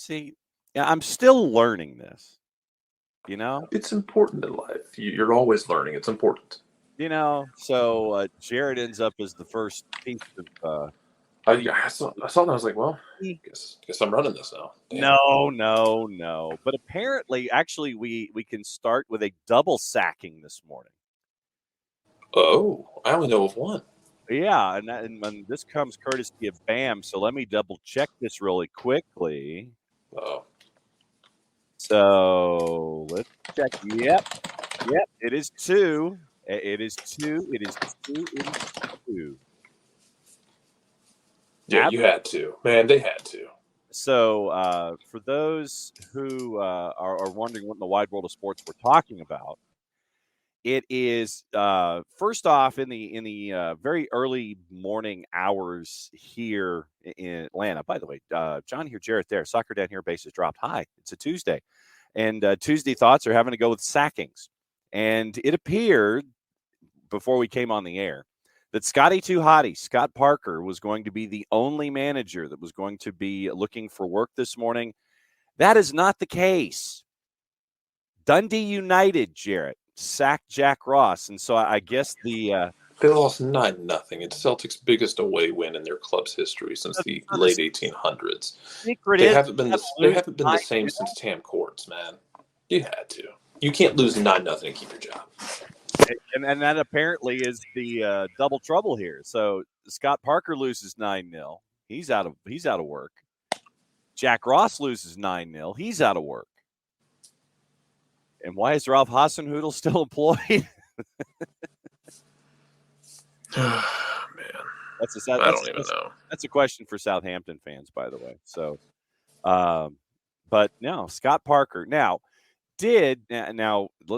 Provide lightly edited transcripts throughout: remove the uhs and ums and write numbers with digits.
See, yeah, I'm still learning this. It's important in life. You're always learning. It's important. So Jarrett ends up as the first piece of I saw that. I was like, well, guess I'm running this now. Damn. No. But apparently, actually, we can start with a double sacking this morning. Oh, I only know of one. Yeah, and this comes courtesy of BAM. So let me double check this really quickly. Oh. So let's check. Yep. It is two. It is two. Yeah, you had to. Man, they had to. So for those who are wondering what in the wide world of sports we're talking about, it is first off in the very early morning hours here in Atlanta. By the way, John here, Jarrett there, soccer down here, bases dropped. Hi, it's a Tuesday, and Tuesday thoughts are having to go with Sackings, and it appeared before we came on the air that Scotty Too Hottie, Scott Parker, was going to be the only manager that was going to be looking for work this morning. That is not the case. Dundee United, Jarrett, sacked Jack Ross. And so I guess they lost 9-0. It's Celtics' biggest away win in their club's history since the late 1800s. They haven't been the same since Tam Courts, man. You had to. You can't lose 9-0 and keep your job. And that apparently is the double trouble here. So Scott Parker loses 9-0. He's out of work. Jack Ross loses 9-0. He's out of work. And why is Ralph Hasenhüttl still employed? Man, I don't even know. That's a question for Southampton fans, by the way. So, but no, Scott Parker. Now,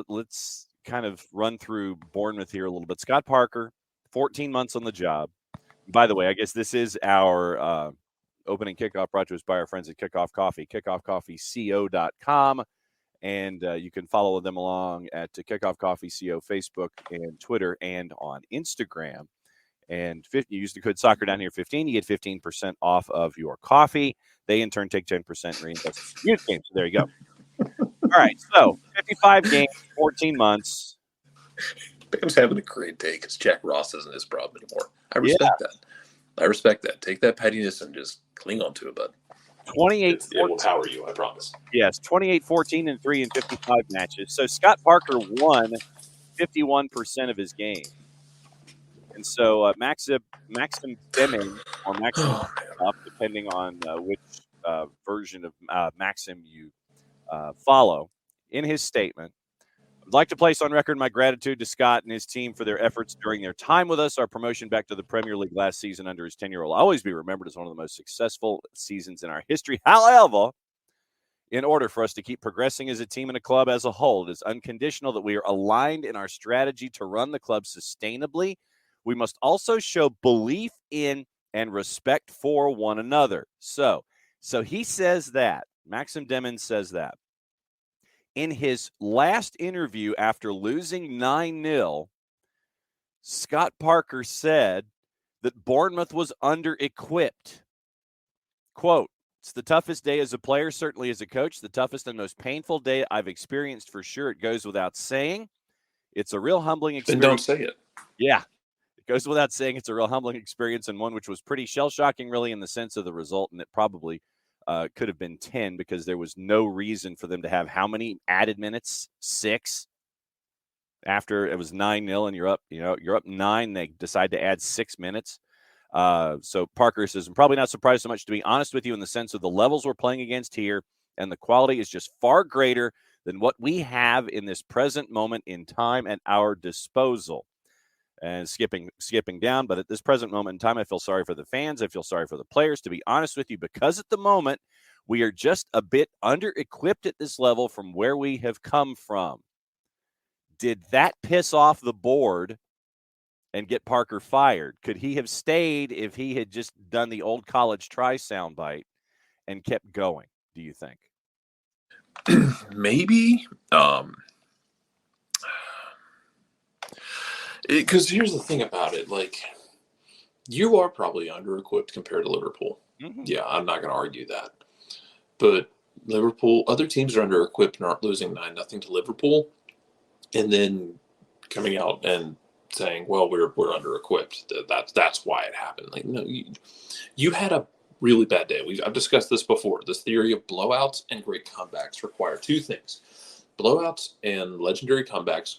let's kind of run through Bournemouth here a little bit. Scott Parker, 14 months on the job. By the way, I guess this is our opening kickoff brought to us by our friends at Kickoff Coffee, kickoffcoffeeco.com. And you can follow them along at Kickoff Coffee CO, Facebook and Twitter, and on Instagram. And you use the code Soccer Down Here 15, you get 15% off of your coffee. They in turn take 10% reinvest in youth games. So there you go. All right, so 55 games, 14 months. Bam's having a great day because Jack Ross isn't his problem anymore. I respect that. Take that pettiness and just cling on to it, bud. 28. It will power you, I promise. Yes, 28-14 and 3 in 55 matches. So Scott Parker won 51% of his game. And so Maxim Deming, or Maxim, depending on which version of Maxim you follow, in his statement, I'd like to place on record my gratitude to Scott and his team for their efforts during their time with us. Our promotion back to the Premier League last season under his tenure will always be remembered as one of the most successful seasons in our history. However, in order for us to keep progressing as a team and a club as a whole, it is unconditional that we are aligned in our strategy to run the club sustainably. We must also show belief in and respect for one another. So he says that. Maxim Deming says that. In his last interview after losing 9-0, Scott Parker said that Bournemouth was under-equipped. Quote, "It's the toughest day as a player, certainly as a coach, the toughest and most painful day I've experienced for sure. It goes without saying. It's a real humbling experience." Then don't say it. Yeah. It goes without saying it's a real humbling experience, and one which was pretty shell-shocking really in the sense of the result, and it probably could have been 10 because there was no reason for them to have how many added minutes? 6. After it was 9-0 and you're up 9, they decide to add 6 minutes. So Parker says, "I'm probably not surprised so much, to be honest with you, in the sense of the levels we're playing against here, and the quality is just far greater than what we have in this present moment in time at our disposal." And skipping down, but at this present moment in time, I feel sorry for the fans. I feel sorry for the players, to be honest with you, because at the moment, we are just a bit under-equipped at this level from where we have come from. Did that piss off the board and get Parker fired? Could he have stayed if he had just done the old college try soundbite and kept going, do you think? Maybe. Because here's the thing about it. Like, you are probably under-equipped compared to Liverpool. Mm-hmm. Yeah, I'm not going to argue that. But Liverpool, other teams are under-equipped and aren't losing 9-0 to Liverpool, and then coming out and saying, well, we're under-equipped. That's why it happened. Like, no, you had a really bad day. I've discussed this before. This theory of blowouts and great comebacks require two things. Blowouts and legendary comebacks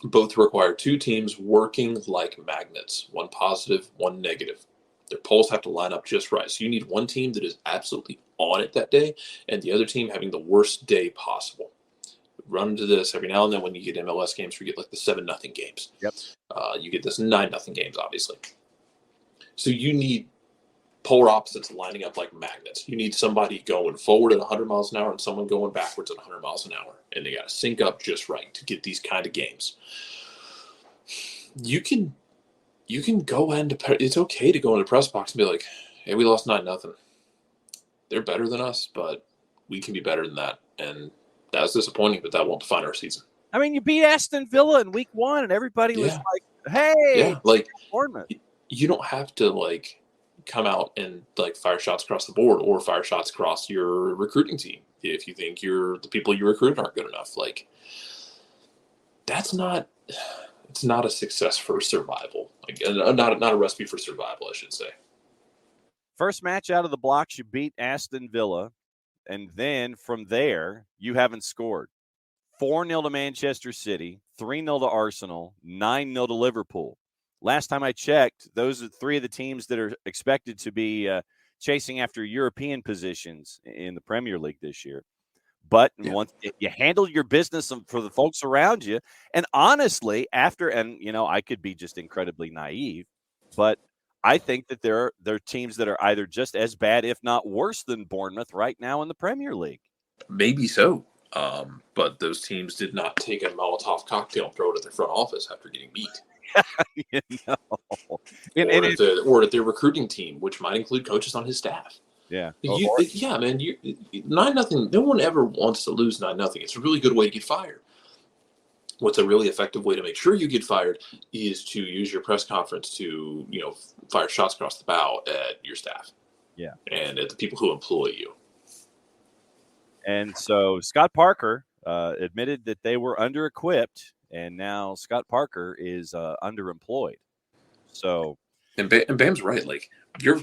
both require two teams working like magnets, one positive, one negative. Their poles have to line up just right. So you need one team that is absolutely on it that day and the other team having the worst day possible. Run into this every now and then when you get MLS games where you get like the 7-0 games. Yep. You get this 9-0 games, obviously. So you need polar opposites lining up like magnets. You need somebody going forward at 100 miles an hour and someone going backwards at 100 miles an hour. And they got to sync up just right to get these kind of games. You can go into – it's okay to go into the press box and be like, hey, we lost 9-0. They're better than us, but we can be better than that. And that was disappointing, but that won't define our season. I mean, you beat Aston Villa in week 1, and everybody was like, hey, Bournemouth. You don't have to, like – come out and like fire shots across the board or fire shots across your recruiting team if you think the people you recruited aren't good enough. Like it's not a success for survival. Like not a recipe for survival, I should say. First match out of the blocks, you beat Aston Villa, and then from there you haven't scored. 4-0 to Manchester City, 3-0 to Arsenal, 9-0 to Liverpool. Last time I checked, those are three of the teams that are expected to be chasing after European positions in the Premier League this year. But once you handle your business for the folks around you, and honestly, I could be just incredibly naive, but I think that there are teams that are either just as bad, if not worse than Bournemouth right now in the Premier League. Maybe so. But those teams did not take a Molotov cocktail and throw it at their front office after getting beat. Or at their recruiting team, which might include coaches on his staff. Yeah. Man. 9-0. No one ever wants to lose 9-0. It's a really good way to get fired. What's a really effective way to make sure you get fired is to use your press conference to, fire shots across the bow at your staff. Yeah. And at the people who employ you. And so Scott Parker admitted that they were under-equipped. And now Scott Parker is underemployed. So, and Bam's right. Like your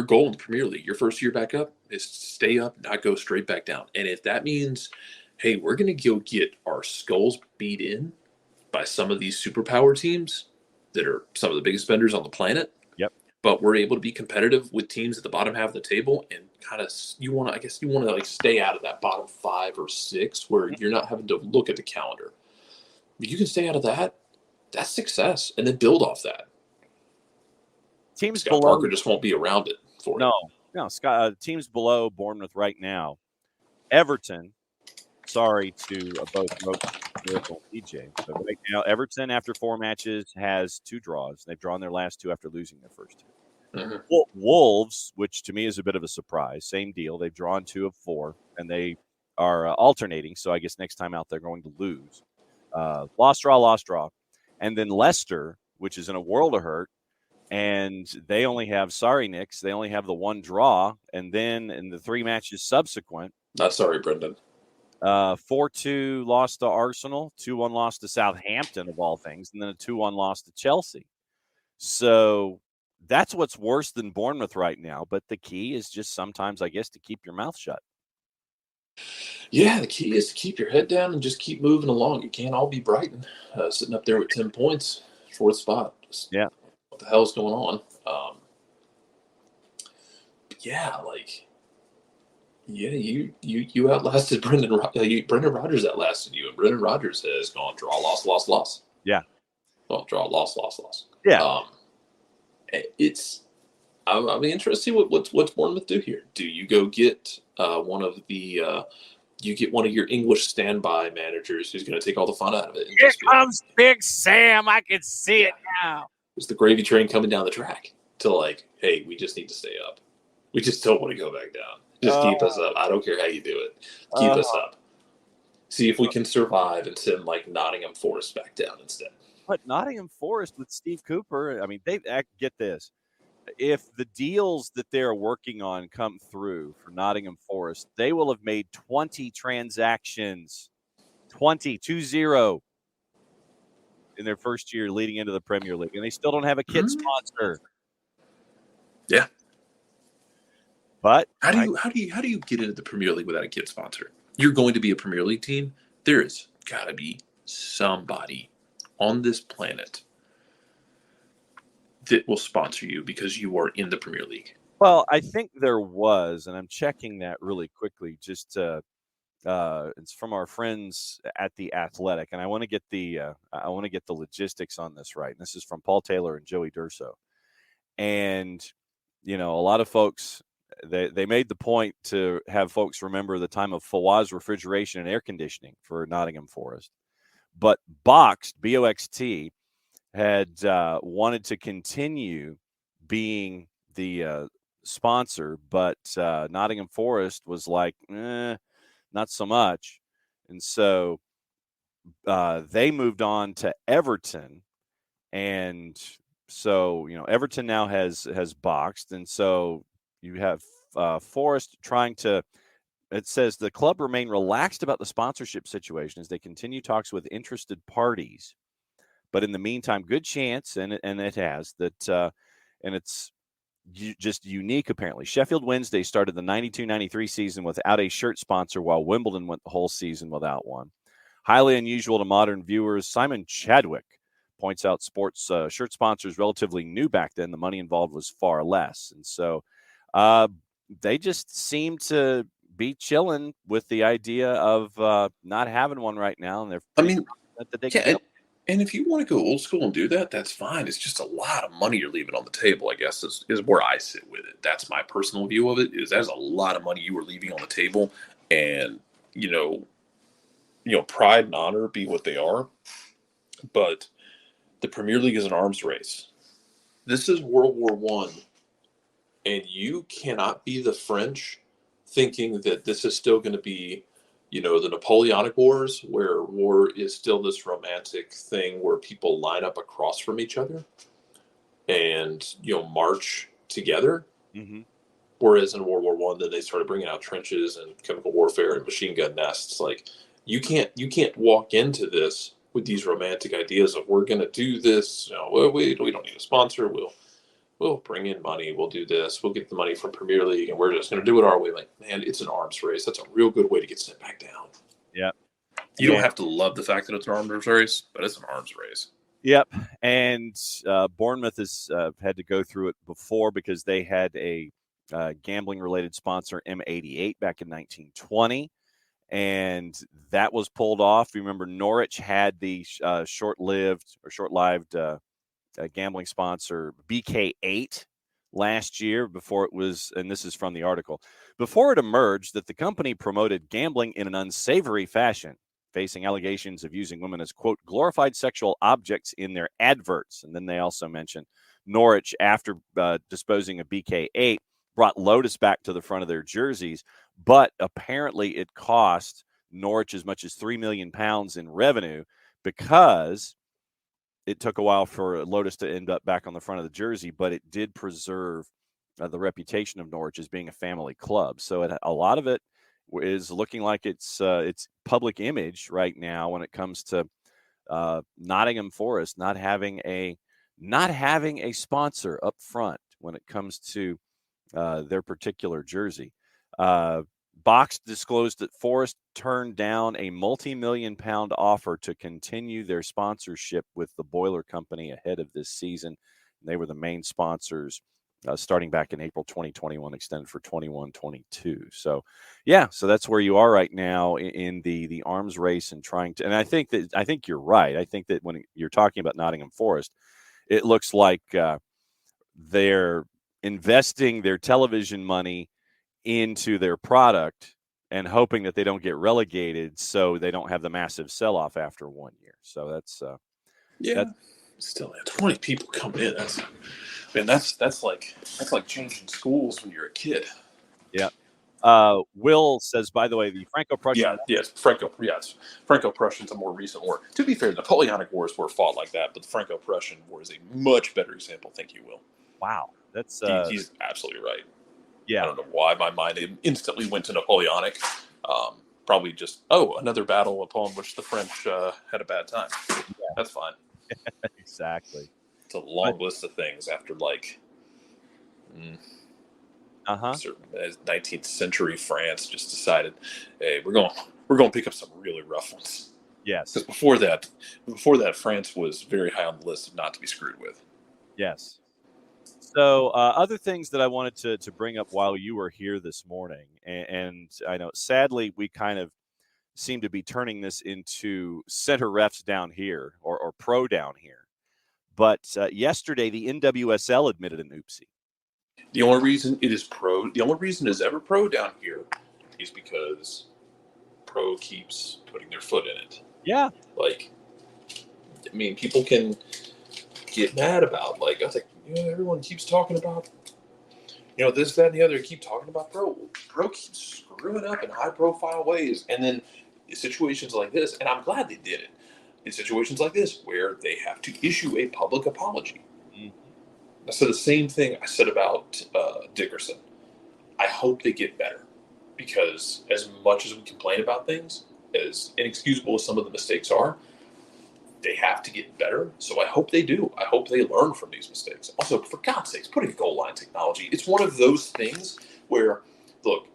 goal in the Premier League, your first year back up, is to stay up, not go straight back down. And if that means, hey, we're going to go get our skulls beat in by some of these superpower teams that are some of the biggest spenders on the planet. Yep. But we're able to be competitive with teams at the bottom half of the table, and kind of you want to like stay out of that bottom 5 or 6 where you're not having to look at the calendar. If you can stay out of that, that's success, and then build off that. Teams Scott below Parker just won't be around it for no. Scott. Teams below Bournemouth right now. Everton. Sorry to both Miracle and DJ, but right now Everton, after 4 matches, has 2 draws. They've drawn their last 2 after losing their first 2. Mm-hmm. Wolves, which to me is a bit of a surprise, same deal. They've drawn 2 of 4, and they are alternating. So I guess next time out they're going to lose. Lost, draw. And then Leicester, which is in a world of hurt, and they only have, sorry, Knicks, they only have the 1 draw. And then in the 3 matches subsequent. Not sorry, Brendan. 4-2 loss to Arsenal, 2-1 loss to Southampton, of all things, and then a 2-1 loss to Chelsea. So that's what's worse than Bournemouth right now. But the key is just sometimes, I guess, to keep your mouth shut. Yeah, the key is to keep your head down and just keep moving along. It can't all be Brighton sitting up there with 10 points, 4th spot. Yeah. What the hell is going on? You outlasted Brendan. Brendan Rodgers outlasted you, and Brendan Rodgers has gone draw, loss. Yeah. Well, draw, loss. Yeah. I'll be interested to see what's Bournemouth do here. Do you go get one of your English standby managers who's going to take all the fun out of it? Here comes Big Sam. I can see it now. It's the gravy train coming down the track to like, hey, we just need to stay up. We just don't want to go back down. Just keep us up. I don't care how you do it. Keep us up. See if we can survive and send like Nottingham Forest back down instead. But Nottingham Forest with Steve Cooper, I mean, get this. if the deals that they're working on come through for Nottingham Forest, they will have made 20 transactions, 20 in their first year leading into the Premier League, and they still don't have a kit sponsor. Yeah. But how do you get into the Premier League without a kit sponsor? You're going to be a Premier League team. There's got to be somebody on this planet that will sponsor you because you are in the Premier League. Well, I think there was, and I'm checking that really quickly. Just it's from our friends at the Athletic, and I want to get the logistics on this right. And this is from Paul Taylor and Joey Durso, and a lot of folks they made the point to have folks remember the time of Fawaz refrigeration and air conditioning for Nottingham Forest, but Boxed BOXT had wanted to continue being the sponsor, but Nottingham Forest was like, not so much. And so they moved on to Everton. And so, Everton now has Boxed. And so you have Forest trying to, it says the club remain relaxed about the sponsorship situation as they continue talks with interested parties. But in the meantime, good chance, and it has, that, and it's just unique, apparently. Sheffield Wednesday started the 92-93 season without a shirt sponsor, while Wimbledon went the whole season without one. Highly unusual to modern viewers. Simon Chadwick points out sports shirt sponsors relatively new back then. The money involved was far less. And so they just seem to be chilling with the idea of not having one right now. And they're confident that they can. And if you want to go old school and do that, that's fine. It's just a lot of money you're leaving on the table, I guess, is where I sit with it. That's my personal view of it, is that's a lot of money you were leaving on the table. And, pride and honor be what they are. But the Premier League is an arms race. This is World War I. And you cannot be the French thinking that this is still going to be the Napoleonic Wars, where war is still this romantic thing where people line up across from each other and, march together. Mm-hmm. Whereas in World War I, then they started bringing out trenches and chemical warfare and machine gun nests. Like, you can't walk into this with these romantic ideas of we're going to do this. We don't need a sponsor. We'll bring in money. We'll do this. We'll get the money from Premier League, and we're just going to do it our way. Like, man, it's an arms race. That's a real good way to get sent back down. Yeah. You don't have to love the fact that it's an arms race, but it's an arms race. Yep. And Bournemouth has had to go through it before because they had a gambling-related sponsor, M88, back in 1920. And that was pulled off. You remember Norwich had the short-lived gambling sponsor BK8 last year before it was, and this is from the article, before it emerged that the company promoted gambling in an unsavory fashion, facing allegations of using women as, quote, glorified sexual objects in their adverts. And then they also mentioned Norwich, after disposing of BK8, brought Lotus back to the front of their jerseys, but apparently it cost Norwich as much as £3 million in revenue because it took a while for Lotus to end up back on the front of the jersey, but it did preserve the reputation of Norwich as being a family club. So a lot of it is looking like it's public image right now when it comes to Nottingham Forest not having a sponsor up front when it comes to their particular jersey. Box disclosed that Forest turned down a multi-million-pound offer to continue their sponsorship with the Boiler Company ahead of this season. They were the main sponsors starting back in April 2021, extended for 21-22. So, yeah, so that's where you are right now in the arms race and trying to. And I think you're right. I think that when you're talking about Nottingham Forest, it looks like they're investing their television money into their product and hoping that they don't get relegated so they don't have the massive sell-off after 1 year. So that's still 20 people come in. That's like changing schools when you're a kid. Yeah. Will says, by the way, the Franco-Prussian. Franco-Prussian's a more recent war. To be fair, the Napoleonic Wars were fought like that, but the Franco-Prussian War is a much better example. Thank you, Will. Wow. That's he's absolutely right. Yeah. I don't know why my mind instantly went to Napoleonic. Probably just, another battle upon which the French had a bad time. Yeah. That's fine. Exactly. It's a long list of things after 19th century France just decided, hey, we're going to pick up some really rough ones. Yes. Because before that, France was very high on the list of not to be screwed with. Yes. So other things that I wanted to bring up while you were here this morning, and I know sadly we kind of seem to be turning this into center refs down here or pro down here. But yesterday the NWSL admitted an oopsie. The only reason it's ever pro down here is because pro keeps putting their foot in it. Yeah. People can get mad about, I was like, everyone keeps talking about, this, that, and the other. Keep talking about pro. Pro keeps screwing up in high-profile ways. And then in situations like this, and I'm glad they did it, in situations like this where they have to issue a public apology. Mm-hmm. I said the same thing I said about Dickerson. I hope they get better, because as much as we complain about things, as inexcusable as some of the mistakes are, they have to get better. So I hope they do. I hope they learn from these mistakes. Also, for God's sakes, putting goal line technology, it's one of those things where, look,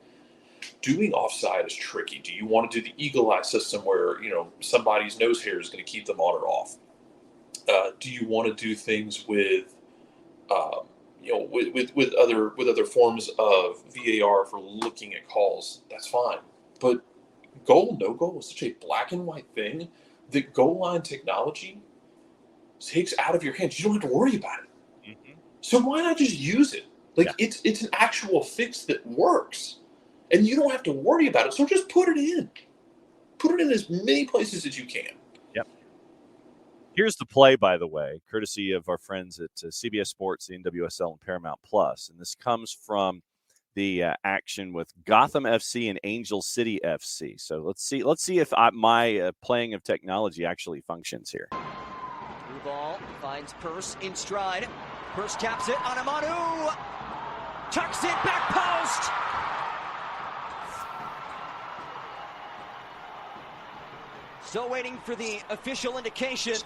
doing offside is tricky. Do you want to do the eagle eye system where, somebody's nose hair is going to keep them on or off? Do you want to do things with other forms of VAR for looking at calls? That's fine. But goal, no goal is such a black and white thing that goal line technology takes out of your hands. You don't have to worry about it. Mm-hmm. So why not just use it? It's an actual fix that works, and you don't have to worry about it. So just put it in. Put it in as many places as you can. Yep. Here's the play, by the way, courtesy of our friends at CBS Sports, the NWSL, and Paramount Plus, and this comes from the action with Gotham FC and Angel City FC. So let's see if my playing of technology actually functions here. Blue ball finds Purse in stride. Purse taps it on Amanu. Tucks it back post. Still waiting for the official indication.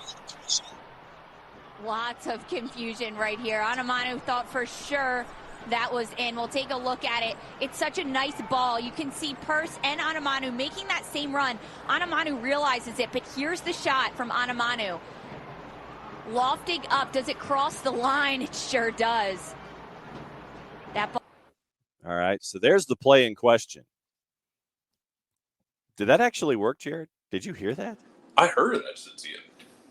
Lots of confusion right here. Anamanu thought for sure that was in. We'll take a look at it. It's such a nice ball. You can see Purse and Anamanu making that same run. Anamanu realizes it, but here's the shot from Anamanu. Lofting up. Does it cross the line? It sure does. That ball. All right, so there's the play in question. Did that actually work, Jared? Did you hear that? I heard it. I just didn't see it.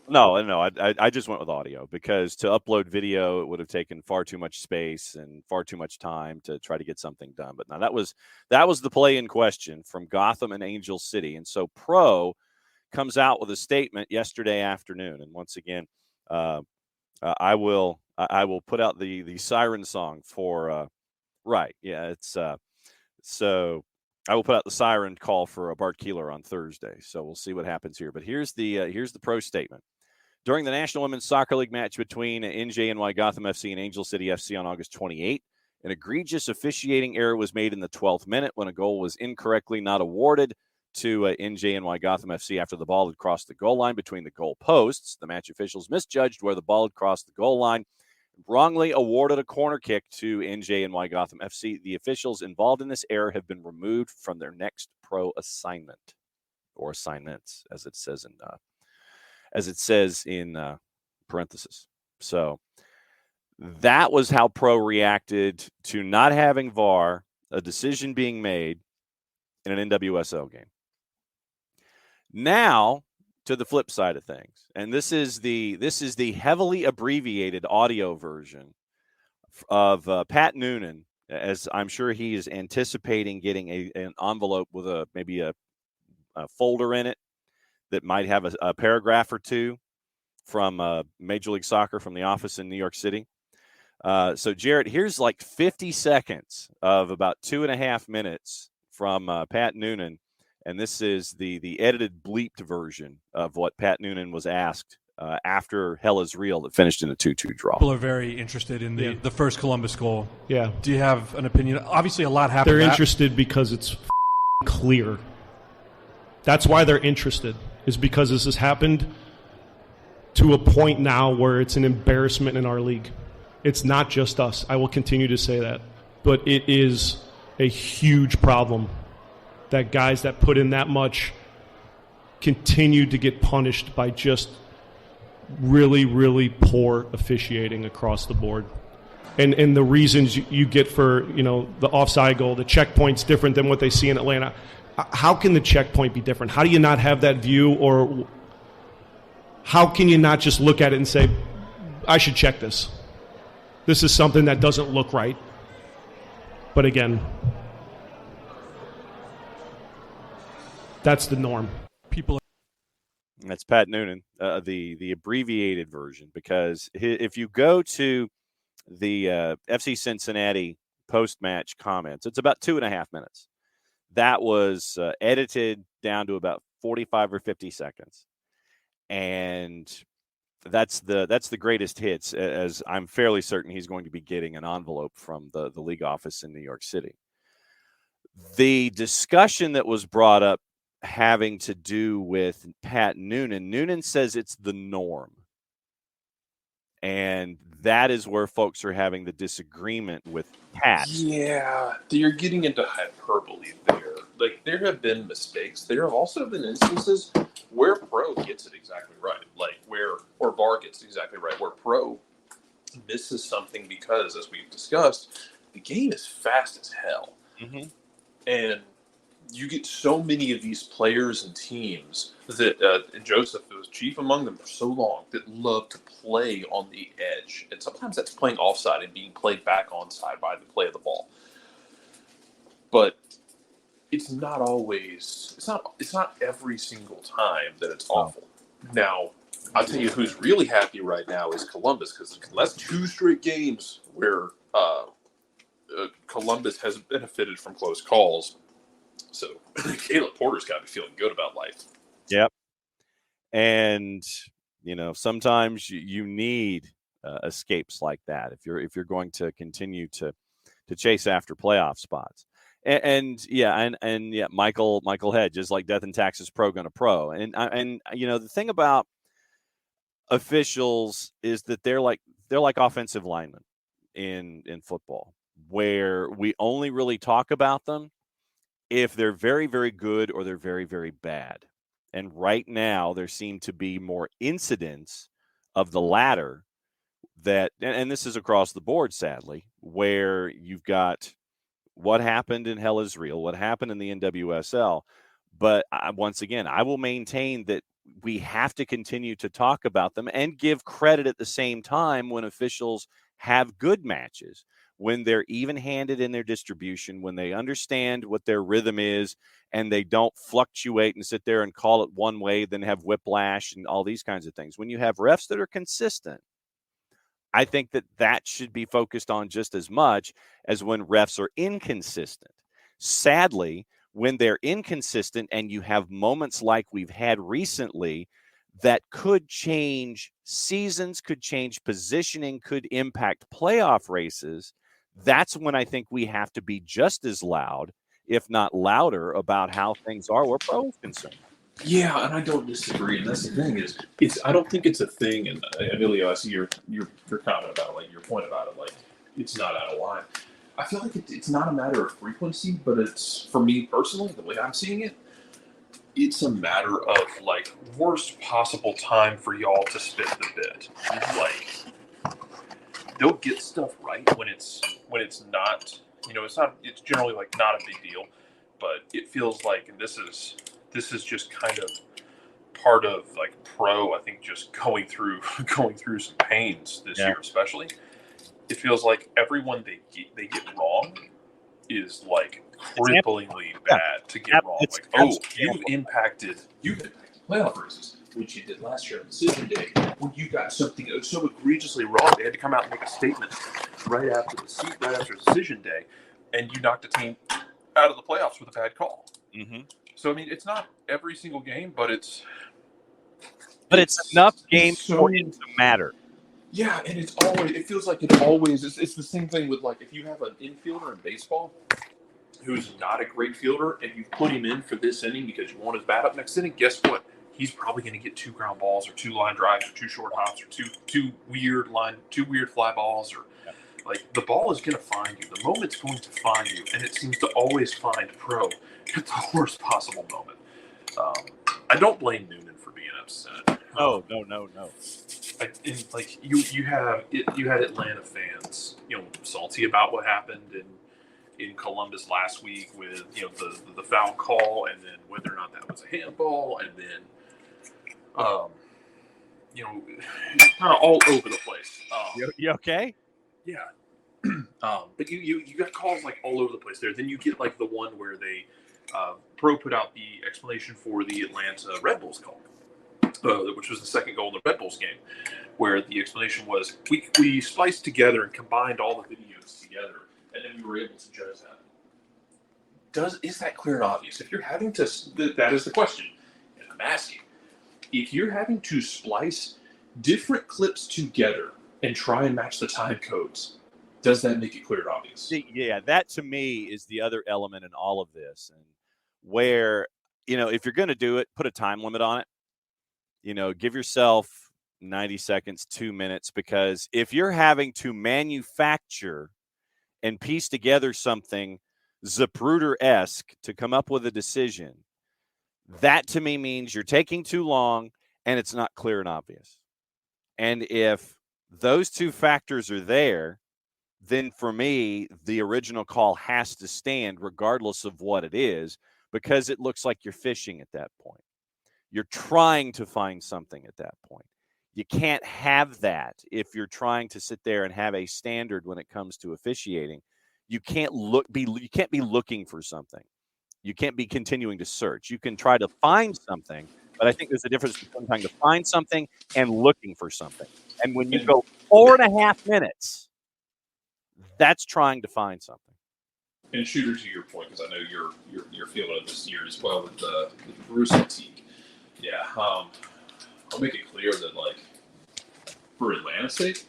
No. I just went with audio, because to upload video, it would have taken far too much space and far too much time to try to get something done. But now that was the play in question from Gotham and Angel City. And so Pro comes out with a statement yesterday afternoon. And once again, I will put out the siren song for right. Yeah, it's so I will put out the siren call for Bart Keeler on Thursday. So we'll see what happens here. But here's the Pro statement. During the National Women's Soccer League match between NJNY Gotham FC and Angel City FC on August 28, an egregious officiating error was made in the 12th minute when a goal was incorrectly not awarded to NJNY Gotham FC after the ball had crossed the goal line between the goal posts. The match officials misjudged where the ball had crossed the goal line, wrongly awarded a corner kick to NJNY Gotham FC. The officials involved in this error have been removed from their next Pro assignment, or assignments, as it says in parentheses. So that was how Pro reacted to not having VAR, a decision being made in an NWSL game. Now to the flip side of things, and this is the heavily abbreviated audio version of Pat Noonan, as I'm sure he is anticipating getting an envelope with maybe a folder in it that might have a paragraph or two from Major League Soccer from the office in New York City. So, Jarrett, here's like 50 seconds of about 2.5 minutes from Pat Noonan, and this is the edited bleeped version of what Pat Noonan was asked after Hell is Real that finished in a 2-2 draw. People are very interested in the first Columbus goal. Yeah. Do you have an opinion? Obviously, a lot happened. They're interested because it's clear. That's why they're interested, is because this has happened to a point now where it's an embarrassment in our league. It's not just us. I will continue to say that. But it is a huge problem that guys that put in that much continue to get punished by just really, really poor officiating across the board. And the reasons you get for, the offside goal, the checkpoint's different than what they see in Atlanta. How can the checkpoint be different? How do you not have that view, or how can you not just look at it and say, I should check this? This is something that doesn't look right. But again, that's the norm. That's Pat Noonan, the abbreviated version, because if you go to the FC Cincinnati post-match comments, it's about 2.5 minutes. That was edited down to about 45 or 50 seconds. And that's the greatest hits, as I'm fairly certain he's going to be getting an envelope from the league office in New York City. The discussion that was brought up having to do with Pat Noonan says it's the norm. And that is where folks are having the disagreement with Pat. Yeah, you're getting into hyperbole there. Like, there have been mistakes. There have also been instances where Pro gets it exactly right. Or VAR gets it exactly right, where Pro misses something because, as we've discussed, the game is fast as hell. Mm-hmm. And you get so many of these players and teams that, and Joseph was chief among them for so long, that love to play on the edge. And sometimes that's playing offside and being played back onside by the play of the ball. But it's not always, it's not every single time that it's awful. Now, I'll tell you who's really happy right now is Columbus, because that's 2 straight games where Columbus has benefited from close calls. So Caleb Porter's got to be feeling good about life. Yep. And, sometimes you need escapes like that if you're going to continue to chase after playoff spots. And Michael Hedge is like Death and Taxes pro gonna pro. And the thing about officials is that they're like offensive linemen in football, where we only really talk about them if they're very, very good or they're very, very bad. And right now there seem to be more incidents of the latter that, and this is across the board, sadly, where you've got what happened in Hell is Real, what happened in the NWSL. But once again, I will maintain that we have to continue to talk about them and give credit at the same time when officials have good matches, when they're even-handed in their distribution, when they understand what their rhythm is, and they don't fluctuate and sit there and call it one way, then have whiplash and all these kinds of things. When you have refs that are consistent, I think that should be focused on just as much as when refs are inconsistent. Sadly, when they're inconsistent and you have moments like we've had recently that could change seasons, could change positioning, could impact playoff races, that's when I think we have to be just as loud, if not louder, about how things are where pro is concerned. Yeah, and I don't disagree. And that's the thing is, I don't think it's a thing. And Emilio, I see your comment about it, like your point about it, like it's not out of line. I feel like it's not a matter of frequency, but it's, for me personally, the way I'm seeing it, it's a matter of like worst possible time for y'all to spit the bit. Like, they'll get stuff right when it's not, it's generally like not a big deal, but it feels like, and this is just kind of part of like pro, I think, just going through some pains this year, especially. It feels like everyone they get wrong is like cripplingly bad to get wrong. Like, you've impacted playoff races, which you did last year on decision day, when you got something so egregiously wrong, they had to come out and make a statement right after decision day, and you knocked a team out of the playoffs with a bad call. Mm-hmm. So I mean, it's not every single game, but it's But it's enough games for it to matter. Yeah, and it feels like it's the same thing with, like, if you have an infielder in baseball who's not a great fielder and you put him in for this inning because you want his bat up next inning, guess what? He's probably going to get 2 ground balls or 2 line drives or 2 short hops or two weird fly balls, or like, the ball is going to find you. The moment's going to find you, and it seems to always find Pro at the worst possible moment. I don't blame Noonan for being upset. No. You had Atlanta fans, salty about what happened in Columbus last week with the foul call, and then whether or not that was a handball, and then it's kind of all over the place. You okay? Yeah. But you got calls like all over the place there. Then you get like the one where they Pro put out the explanation for the Atlanta Red Bulls call, which was the second goal in the Red Bulls game, where the explanation was we spliced together and combined all the videos together, and then we were able to judge that. Is that clear and obvious? If you're having to, that is the question, and I'm asking. If you're having to splice different clips together and try and match the time codes, does that make it clear and obvious? Yeah, that to me is the other element in all of this, and where, if you're going to do it, put a time limit on it. Give yourself 90 seconds, 2 minutes, because if you're having to manufacture and piece together something Zapruder-esque to come up with a decision, that to me means you're taking too long and it's not clear and obvious. And if those two factors are there, then for me, the original call has to stand regardless of what it is, because it looks like you're fishing at that point. You're trying to find something at that point. You can't have that if you're trying to sit there and have a standard when it comes to officiating. You can't be looking for something. You can't be continuing to search. You can try to find something, but I think there's a difference between trying to find something and looking for something. And when you go 4.5 minutes, that's trying to find something. And Shooter, to your point, because I know you're feeling it this year as well with the Bruce fatigue. Yeah, I'll make it clear that, like, for Atlanta's sake,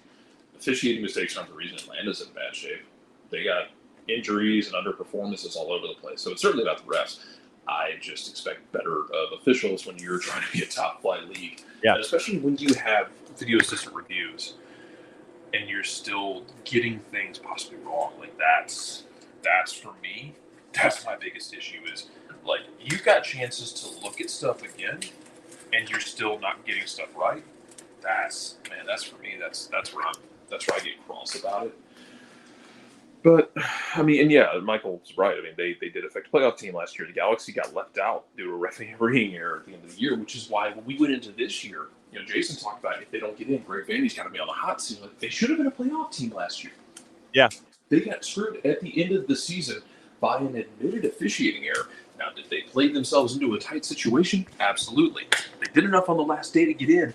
officiating mistakes aren't the reason Atlanta's in bad shape. They got injuries and underperformances all over the place. So it's certainly not the refs. I just expect better of officials when you're trying to be a top-flight league. Yeah. And especially when you have video assistant reviews and you're still getting things possibly wrong. Like, that's for me, that's my biggest issue is, like, you've got chances to look at stuff again and you're still not getting stuff right. That's for me, that's where I get cross about it. But, I mean, and yeah, Michael's right. I mean, they did affect a playoff team last year. The Galaxy got left out due to a refereeing error at the end of the year, which is why when we went into this year, Jason talked about if they don't get in, Greg Vandy's got to be on the hot seat. Like, they should have been a playoff team last year. Yeah. They got screwed at the end of the season by an admitted officiating error. Now, did they play themselves into a tight situation? Absolutely. They did enough on the last day to get in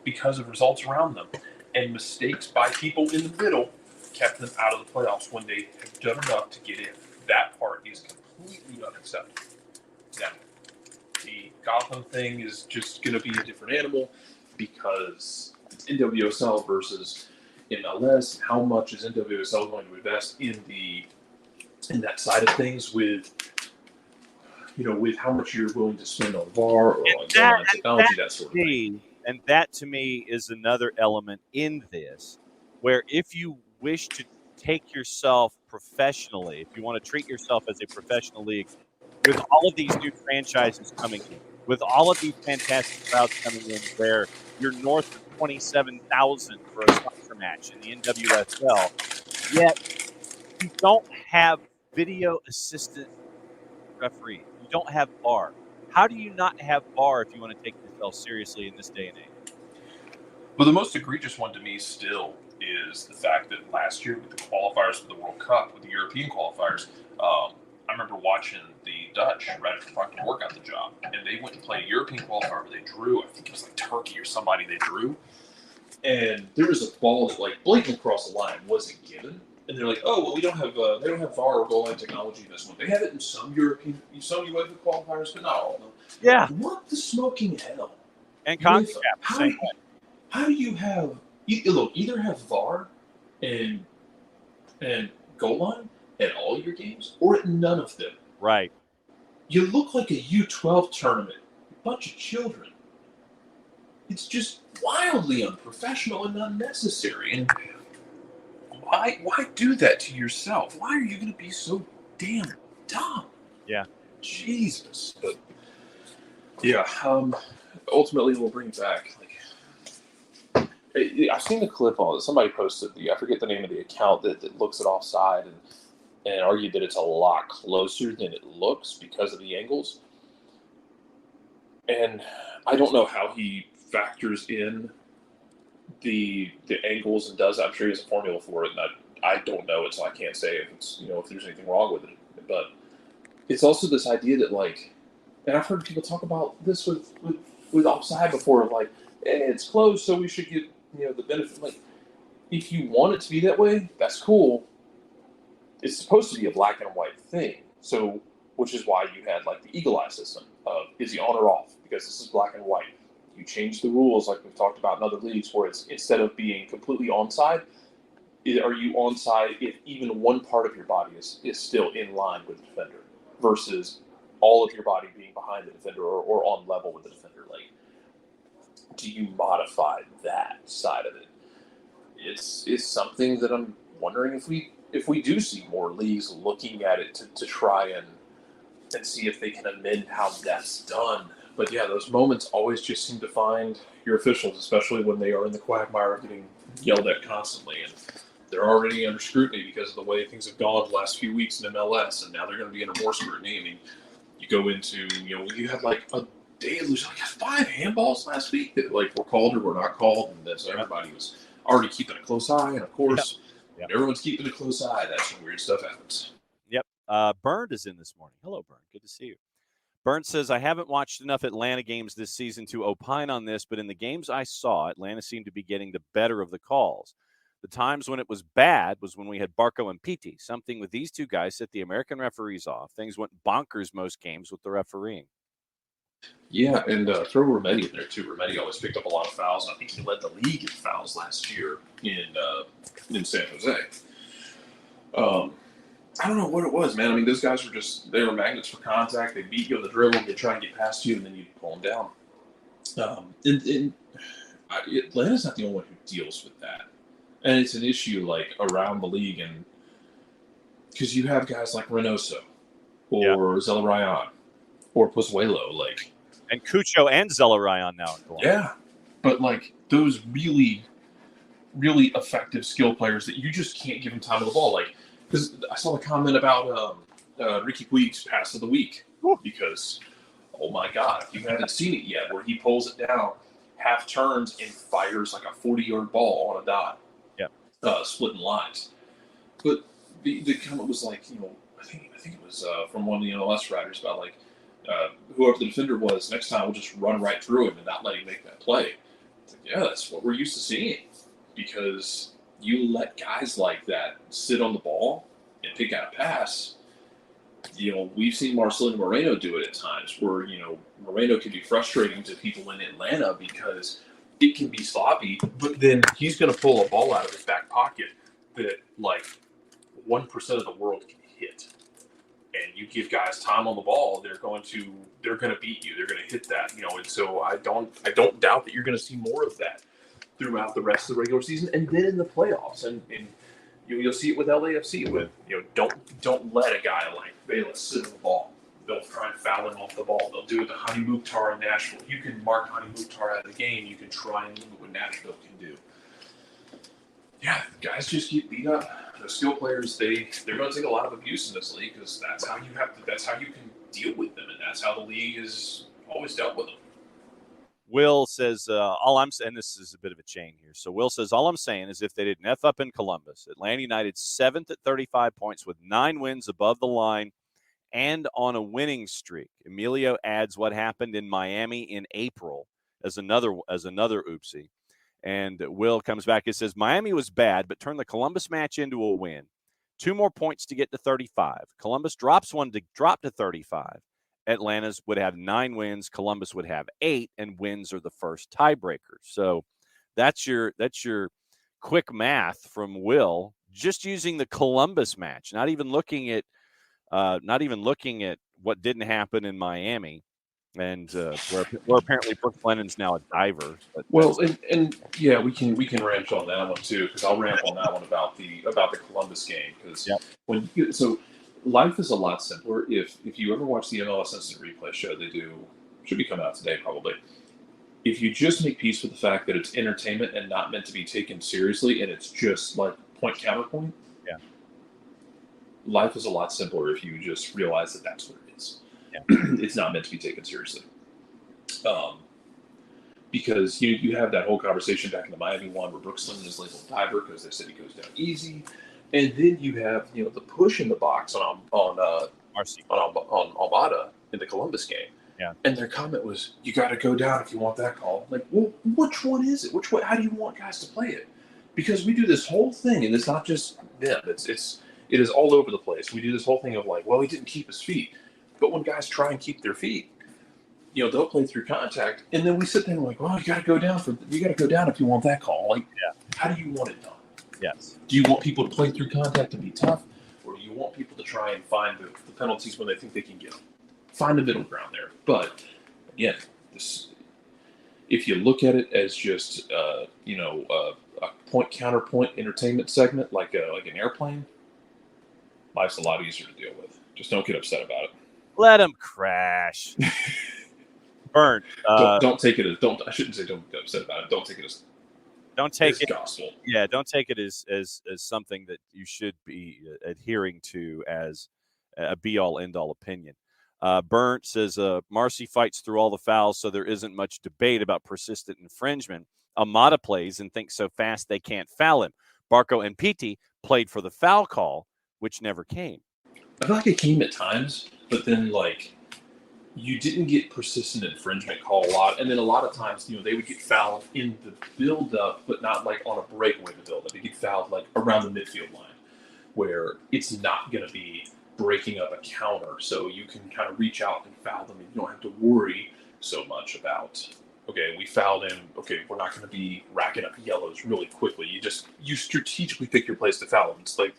because of results around them. And mistakes by people in the middle kept them out of the playoffs when they have done enough to get in. That part is completely unacceptable. Now, the Gotham thing is just going to be a different animal because it's NWSL versus MLS. How much is NWSL going to invest in that side of things with how much you're willing to spend on VAR or on technology, that sort of thing. And that to me is another element in this, where if you wish to take yourself professionally, if you want to treat yourself as a professional league, with all of these new franchises coming in, with all of these fantastic crowds coming in, where you're north of 27,000 for a soccer match in the NWSL, yet you don't have video assistant referee. You don't have VAR. How do you not have VAR if you want to take yourself seriously in this day and age? Well, the most egregious one to me still is the fact that last year with the qualifiers for the World Cup, with the European qualifiers, I remember watching the Dutch right after Frank de Boer got the job, and they went to play a European qualifier where they drew. I think it was like Turkey or somebody they drew, and there was a ball that like blatantly crossed the line, wasn't given, and they're like, "Oh, well, they don't have VAR or goal line technology in this one. They have it in some UEFA qualifiers, but not all of them." Yeah. What the smoking hell And CONCACAF, same way. How do you have either have VAR and goal line at all your games or at none of them? Right. You look like a U12 tournament, a bunch of children. It's just wildly unprofessional and unnecessary. And why do that to yourself? Why are you going to be so damn dumb? Yeah. Jesus. But yeah. Ultimately, we'll bring back. I've seen the clip on it. Somebody posted I forget the name of the account that looks at offside and argued that it's a lot closer than it looks because of the angles. And I don't know how he factors in the angles and does. I'm sure he has a formula for it, and I don't know it, so I can't say if it's if there's anything wrong with it. But it's also this idea that and I've heard people talk about this with offside before, it's close, so we should get the benefit. If you want it to be that way, that's cool. It's supposed to be a black and white thing, so which is why you had the eagle eye system of is he on or off, because this is black and white. You change the rules like we've talked about in other leagues where it's instead of being completely onside, are you onside if even one part of your body is still in line with the defender versus all of your body being behind the defender or on level with the defender? Do you modify that side of it? It's something that I'm wondering if we do see more leagues looking at it to try and see if they can amend how that's done. But yeah, those moments always just seem to find your officials, especially when they are in the quagmire of getting yelled at constantly. And they're already under scrutiny because of the way things have gone the last few weeks in MLS, and now they're going to be under more scrutiny. I mean, you go into, you had a deluge, 5 handballs last week that were called or were not called, and so everybody was already keeping a close eye. And of course, when everyone's keeping a close eye, that's when weird stuff happens. Yep. Bernd is in this morning. Hello, Bernd. Good to see you. Bernd says, I haven't watched enough Atlanta games this season to opine on this, but in the games I saw, Atlanta seemed to be getting the better of the calls. The times when it was bad was when we had Barco and Pitti. Something with these two guys set the American referees off. Things went bonkers most games with the refereeing. Yeah, and throw Remedi in there, too. Remedi always picked up a lot of fouls. I think he led the league in fouls last year in San Jose. I don't know what it was, man. I mean, those guys they were magnets for contact. They beat you on the dribble. They try and get past you, and then you pull them down. Atlanta's not the only one who deals with that. And it's an issue, around the league. And because you have guys like Reynoso or Zelarayan or Pozuelo, and Cucho and Zelarayan now. Yeah, but those really, really effective skill players that you just can't give them time of the ball. Because I saw a comment about Ricky Puig's pass of the week because, oh my God, if you haven't seen it yet, where he pulls it down, half turns and fires a 40-yard ball on a dot. Yeah, splitting lines. But the comment was I think it was from one of the MLS writers about whoever the defender was, next time we'll just run right through him and not let him make that play. It's yeah, that's what we're used to seeing, because you let guys like that sit on the ball and pick out a pass. We've seen Marcelino Moreno do it at times where, Moreno can be frustrating to people in Atlanta because it can be sloppy, but then he's going to pull a ball out of his back pocket that 1% of the world can hit. And you give guys time on the ball, they're going to beat you. They're going to hit that, and so I don't doubt that you're going to see more of that throughout the rest of the regular season and then in the playoffs. And you'll see it with LAFC with, don't let a guy like Bayless sit on the ball. They'll try and foul him off the ball. They'll do it to Hani Mukhtar in Nashville. You can mark Hani Mukhtar out of the game. You can try and limit what Nashville can do. Yeah, guys just get beat up. The skill players, they're going to take a lot of abuse in this league because that's how you can deal with them, and that's how the league has always dealt with them. Will says, all I'm saying, this is a bit of a chain here. So Will says, all I'm saying is if they didn't F up in Columbus, Atlanta United 7th at 35 points with 9 wins above the line and on a winning streak. Emilio adds what happened in Miami in April as another oopsie. And Will comes back and says, Miami was bad, but turned the Columbus match into a win. 2 more points to get to 35. Columbus drops one to drop to 35. Atlanta's would have 9 wins, Columbus would have 8, and wins are the first tiebreaker. So that's your quick math from Will, just using the Columbus match, not even looking at what didn't happen in Miami, and where apparently Brooke Glennon's now a diver. Well, and yeah, we can ramp on that one too, because I'll ramp on that one about the Columbus game, because life is a lot simpler if you ever watch the MLS Instant Replay show. They should be coming out today probably. If you just make peace with the fact that it's entertainment and not meant to be taken seriously, and it's just like point counterpoint, life is a lot simpler if you just realize that that's what it is. Yeah. It's not meant to be taken seriously. Because you have that whole conversation back in the Miami one where Brooks Lennon is labeled diver because they said he goes down easy, and then you have the push in the box on Almada in the Columbus game. Yeah. And their comment was, "You got to go down if you want that call." Like, well, which one is it? Which way? How do you want guys to play it? Because we do this whole thing, and it's not just them. It is all over the place. We do this whole thing of like, well, he didn't keep his feet, but when guys try and keep their feet, they'll play through contact, and then we sit there and like, well, you got to go down if you want that call. Like, how do you want it done? Yes. Do you want people to play through contact and be tough, or do you want people to try and find the penalties when they think they can get them? Find a middle ground there. But again, if you look at it as just a point counterpoint entertainment segment like an airplane, life's a lot easier to deal with. Just don't get upset about it. Let them crash. Burnt. Don't take it as I shouldn't say don't get upset about it. Don't take it as gospel. Yeah, don't take it as something that you should be adhering to as a be-all, end-all opinion. Burnt says, Marcy fights through all the fouls, so there isn't much debate about persistent infringement. Amada plays and thinks so fast they can't foul him. Barco and Pitti played for the foul call, which never came. I feel like it came at times, but then, you didn't get persistent infringement call a lot. And then a lot of times, they would get fouled in the build-up, but not, on a breakaway to build-up. They get fouled, around the midfield line, where it's not going to be breaking up a counter, so you can kind of reach out and foul them, and you don't have to worry so much about, okay, we fouled him, okay, we're not going to be racking up yellows really quickly. You strategically pick your place to foul them. It's like,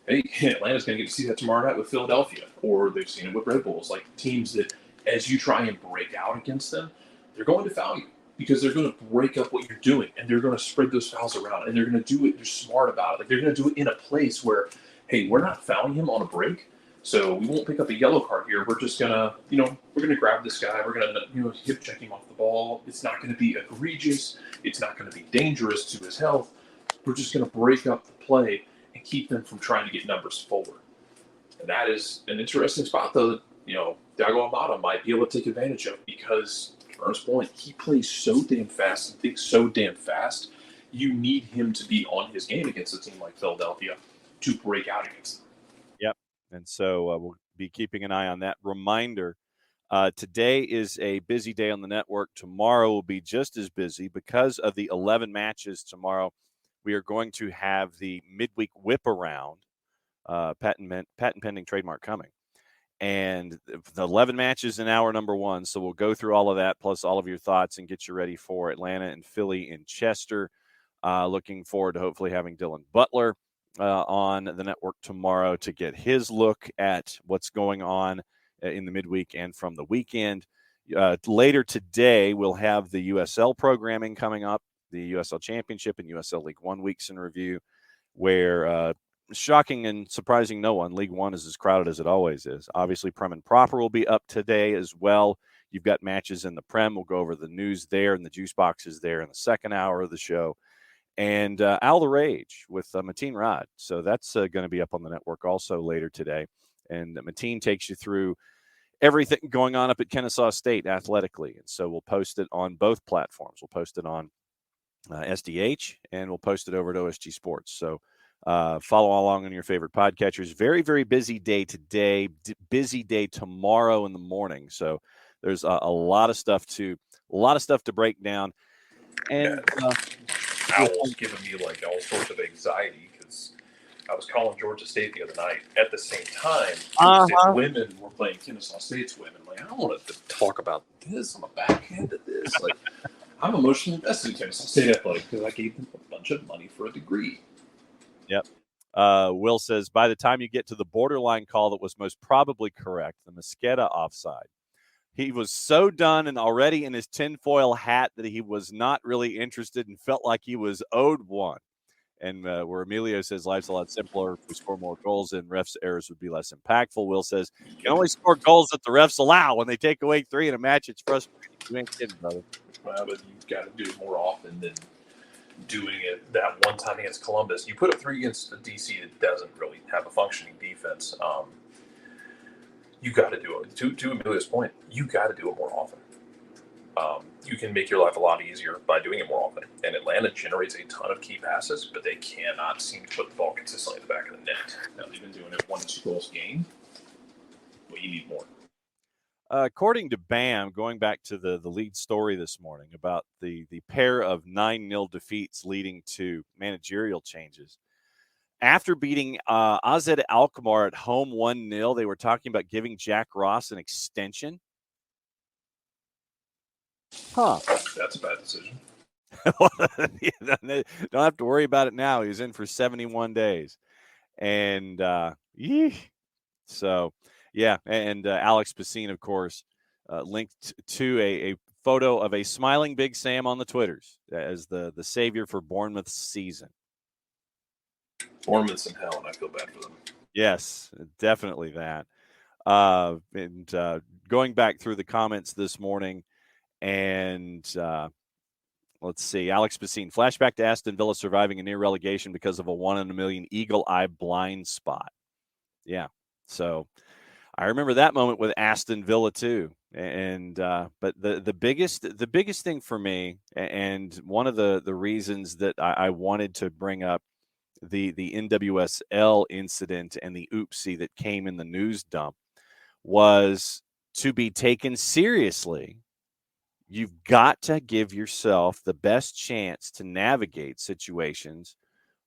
hey, Atlanta's going to get to see that tomorrow night with Philadelphia, or they've seen it with Red Bulls, teams that, as you try and break out against them, they're going to foul you because they're going to break up what you're doing, and they're going to spread those fouls around, and they're going to do it, they're smart about it. They're going to do it in a place where, hey, we're not fouling him on a break, so we won't pick up a yellow card here. We're just gonna, we're gonna grab this guy. We're gonna, hip check him off the ball. It's not gonna be egregious. It's not gonna be dangerous to his health. We're just gonna break up the play and keep them from trying to get numbers forward. And that is an interesting spot, though, that, Thiago Almada might be able to take advantage of, because, to Ernest's point, he plays so damn fast and thinks so damn fast. You need him to be on his game against a team like Philadelphia to break out against them. And so we'll be keeping an eye on that. Reminder, today is a busy day on the network. Tomorrow will be just as busy because of the 11 matches tomorrow. We are going to have the midweek whip around, patent pending trademark coming. And the 11 matches in hour number 1. So we'll go through all of that, plus all of your thoughts, and get you ready for Atlanta and Philly in Chester. Looking forward to hopefully having Dylan Butler on the network tomorrow to get his look at what's going on in the midweek and from the weekend. Later today, we'll have the USL programming coming up, the USL Championship and USL League One weeks in review, where shocking and surprising no one, League One is as crowded as it always is. Obviously, Prem and Proper will be up today as well. You've got matches in the Prem. We'll go over the news there, and the juice boxes there in the second hour of the show. And Al the Rage with Mateen Rod. So that's going to be up on the network also later today. And Mateen takes you through everything going on up at Kennesaw State athletically. And so we'll post it on both platforms. We'll post it on SDH, and we'll post it over to OSG Sports. So follow along on your favorite podcatchers. Very, very busy day today. Busy day tomorrow in the morning. So there's a lot of stuff to break down. And Owl's giving me all sorts of anxiety because I was calling Georgia State the other night. At the same time, Georgia State's women were playing Kennesaw State's women. Like, I don't want to talk about this. I'm a backhand at this. Like, I'm emotionally invested in Kennesaw State Athletic because I gave them a bunch of money for a degree. Yep. Will says, by the time you get to the borderline call that was most probably correct, the Mosqueda offside, he was so done and already in his tinfoil hat that he was not really interested and felt like he was owed one. And where Emilio says life's a lot simpler if we score more goals and refs' errors would be less impactful. Will says you can only score goals that the refs allow. When they take away 3 in a match, it's frustrating. You ain't kidding, brother. Well, but you've got to do it more often than doing it that one time against Columbus. You put up 3 against the DC that doesn't really have a functioning defense. You got to do it. To Emilio's point, you got to do it more often. You can make your life a lot easier by doing it more often. And Atlanta generates a ton of key passes, but they cannot seem to put the ball consistently in the back of the net. Now, they've been doing it 1 to 2 goals a game. Well, you need more. According to BAM, going back to the lead story this morning about the pair of 9-0 defeats leading to managerial changes, after beating AZ Alkmaar at home 1-0, they were talking about giving Jack Ross an extension. Huh. That's a bad decision. Don't have to worry about it now. He's in for 71 days. And, so, yeah. And Alex Pacine, of course, linked to a photo of a smiling Big Sam on the Twitters as the savior for Bournemouth's season. Bournemouth's in hell, and I feel bad for them. Yes, definitely that. And going back through the comments this morning, and let's see, Alex Pacine, flashback to Aston Villa surviving a near relegation because of a 1 in a million eagle eye blind spot. Yeah, so I remember that moment with Aston Villa too. And but the biggest thing for me, and one of the reasons that I wanted to bring up the NWSL incident and the oopsie that came in the news dump was to be taken seriously. You've got to give yourself the best chance to navigate situations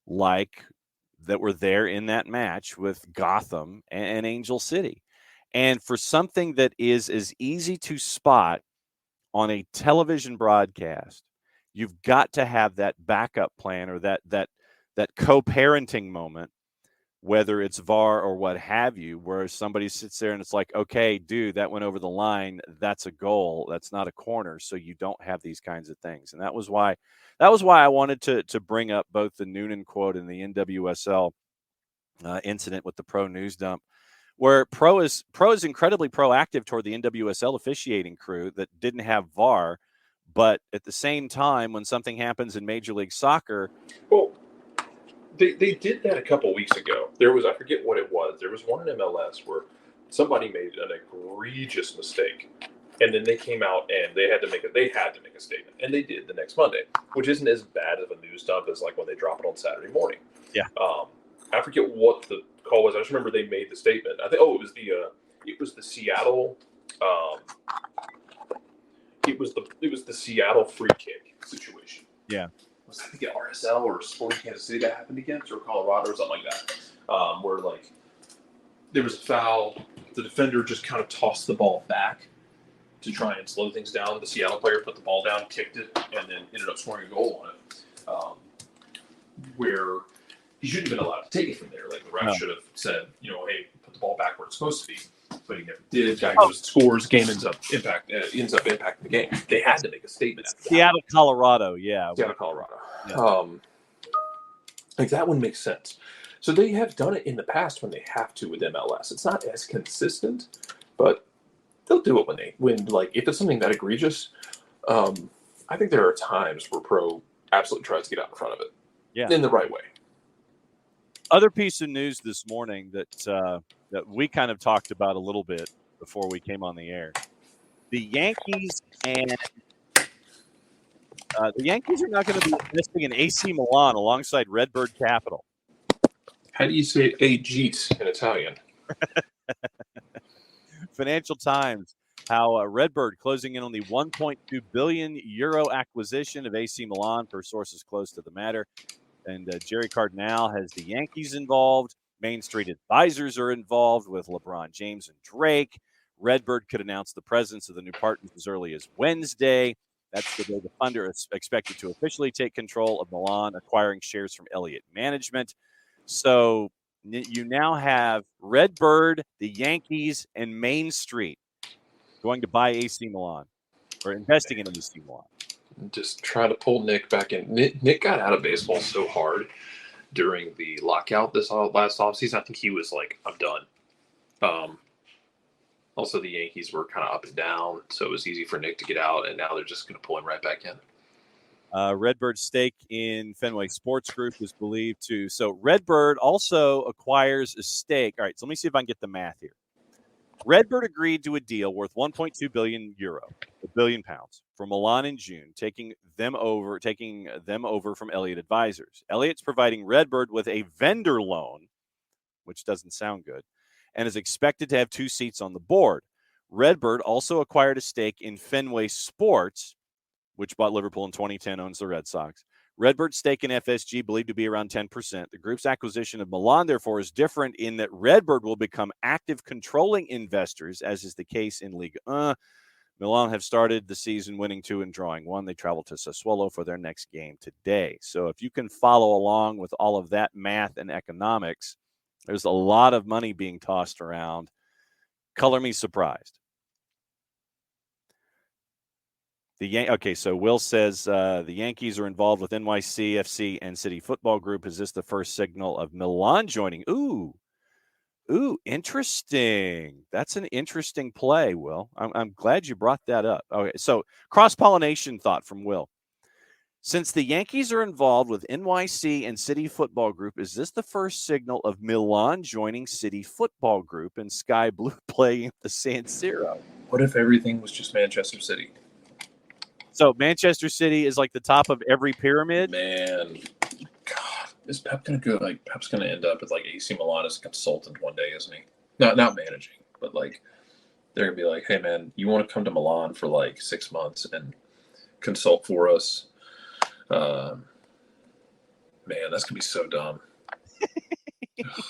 like that were there in that match with Gotham and Angel City. And for something that is as easy to spot on a television broadcast, you've got to have that backup plan or that co-parenting moment, whether it's VAR or what have you, where somebody sits there and it's like, okay, dude, that went over the line. That's a goal. That's not a corner. So you don't have these kinds of things. And that was why I wanted to bring up both the Noonan quote and the NWSL incident with the Pro News Dump, where Pro is incredibly proactive toward the NWSL officiating crew that didn't have VAR. But at the same time, when something happens in Major League Soccer, well, They did that a couple weeks ago. There was, I forget what it was. There was one in MLS where somebody made an egregious mistake, and then they came out and they had to make a statement, and they did the next Monday, which isn't as bad of a news dump as like when they drop it on Saturday morning. Yeah. I forget what the call was. I just remember they made the statement. I think it was the Seattle. It was the Seattle free kick situation. Yeah. Was I think at RSL or Sporting Kansas City that happened against, or Colorado or something like that, where like there was a foul, the defender just kind of tossed the ball back to try and slow things down. The Seattle player put the ball down, kicked it, and then ended up scoring a goal on it, where he shouldn't have been allowed to take it from there. Like the ref should have said, hey, put the ball back where it's supposed to be. But he never did. Guy goes, scores, game ends up impacting the game. They had to make a statement after that. Seattle, Colorado, yeah. Seattle, Colorado. Yeah. Like that one makes sense. So they have done it in the past when they have to with MLS. It's not as consistent, but they'll do it when if it's something that egregious. I think there are times where Pro absolutely tries to get out in front of it, in the right way. Other piece of news this morning that we kind of talked about a little bit before we came on the air. The Yankees are not going to be investing in AC Milan alongside Redbird Capital. How do you say Ajit in Italian? Financial Times, how Redbird closing in on the 1.2 billion euro acquisition of AC Milan per sources close to the matter. And Jerry Cardinal has the Yankees involved. Main Street Advisors are involved with LeBron James and Drake. Redbird could announce the presence of the new partners as early as Wednesday. That's the day the funder is expected to officially take control of Milan, acquiring shares from Elliott Management. So you now have Redbird, the Yankees, and Main Street going to buy AC Milan or investing in AC Milan. Just trying to pull Nick back in. Nick got out of baseball so hard during the lockout this last offseason. I think he was like, I'm done. Also, the Yankees were kind of up and down, so it was easy for Nick to get out, and now they're just going to pull him right back in. Redbird's stake in Fenway Sports Group is believed to. So Redbird also acquires a stake. All right, so let me see if I can get the math here. Redbird agreed to a deal worth 1.2 billion euro, a billion pounds, from Milan in June, taking them over from Elliott Advisors. Elliott's providing Redbird with a vendor loan, which doesn't sound good, and is expected to have 2 seats on the board. Redbird also acquired a stake in Fenway Sports, which bought Liverpool in 2010, owns the Red Sox. Redbird's stake in FSG believed to be around 10%. The group's acquisition of Milan, therefore, is different in that Redbird will become active controlling investors, as is the case in Ligue 1. Milan have started the season winning 2 and drawing 1. They travel to Sassuolo for their next game today. So if you can follow along with all of that math and economics, there's a lot of money being tossed around. Color me surprised. Okay, so Will says the Yankees are involved with NYC, FC, and City Football Group. Is this the first signal of Milan joining? Ooh, interesting. That's an interesting play, Will. I'm glad you brought that up. Okay, so cross-pollination thought from Will. Since the Yankees are involved with NYC and City Football Group, is this the first signal of Milan joining City Football Group and Sky Blue playing at the San Siro? What if everything was just Manchester City? So Manchester City is like the top of every pyramid? Man, God, is Pep going to go? Like, Pep's going to end up with like AC Milan as a consultant one day, isn't he? Not managing, but like they're going to be like, hey, man, you want to come to Milan for like 6 months and consult for us? Man, that's gonna be so dumb. Oh,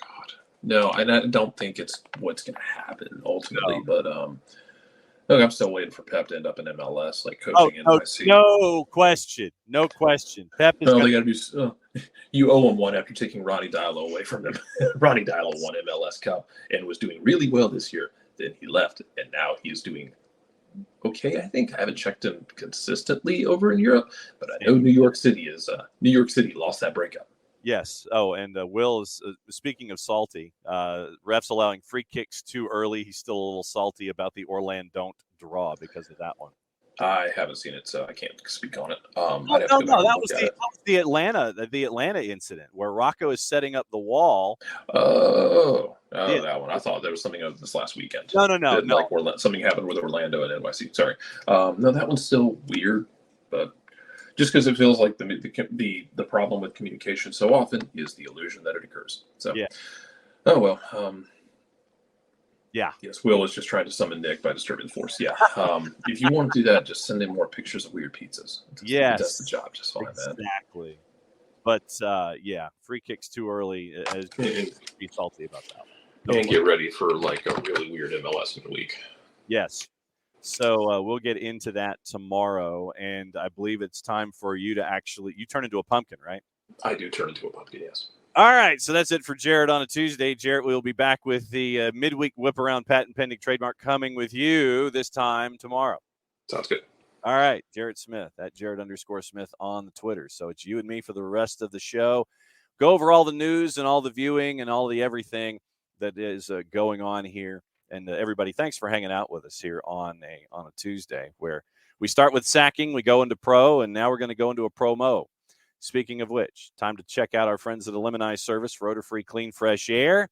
God, no, I don't think it's what's gonna happen ultimately. No. But look, I'm still waiting for Pep to end up in MLS, like coaching NYC. No question. Pep is. They got to be. You owe him one after taking Ronnie Diallo away from him. Ronnie Diallo won MLS Cup and was doing really well this year. Then he left, and now he's doing okay. I think I haven't checked him consistently over in Europe, but I know New York City lost that breakup. Yes. Oh, and Will is speaking of salty. Refs allowing free kicks too early. He's still a little salty about the Orlando don't draw because of that one. I haven't seen it, so I can't speak on it. No. That was the Atlanta incident where Rocco is setting up the wall. That one. I thought there was something of this last weekend. No. Like something happened with Orlando and NYC. Sorry. No, that one's still weird, but just because it feels like the problem with communication so often is the illusion that it occurs. So, yeah. Oh well. Yeah. Yes, Will is just trying to summon Nick by disturbing the force. Yeah. If you want to do that, just send in more pictures of weird pizzas. Yes. That's the job just fine, man. Exactly. But, free kicks too early. Be salty about that. And get ready for, like, a really weird MLS midweek. Yes. So we'll get into that tomorrow, and I believe it's time for you to you turn into a pumpkin, right? I do turn into a pumpkin, yes. All right, so that's it for Jarrett on a Tuesday. Jarrett will be back with the midweek whip-around patent pending trademark coming with you this time tomorrow. Sounds good. All right, Jarrett Smith, at Jarrett_Smith on the Twitter. So it's you and me for the rest of the show. Go over all the news and all the viewing and all the everything that is going on here. And everybody, thanks for hanging out with us here on a Tuesday, where we start with sacking, we go into pro, and now we're going to go into a promo. Speaking of which, time to check out our friends at Eliminize Service for odor-free, clean, fresh air.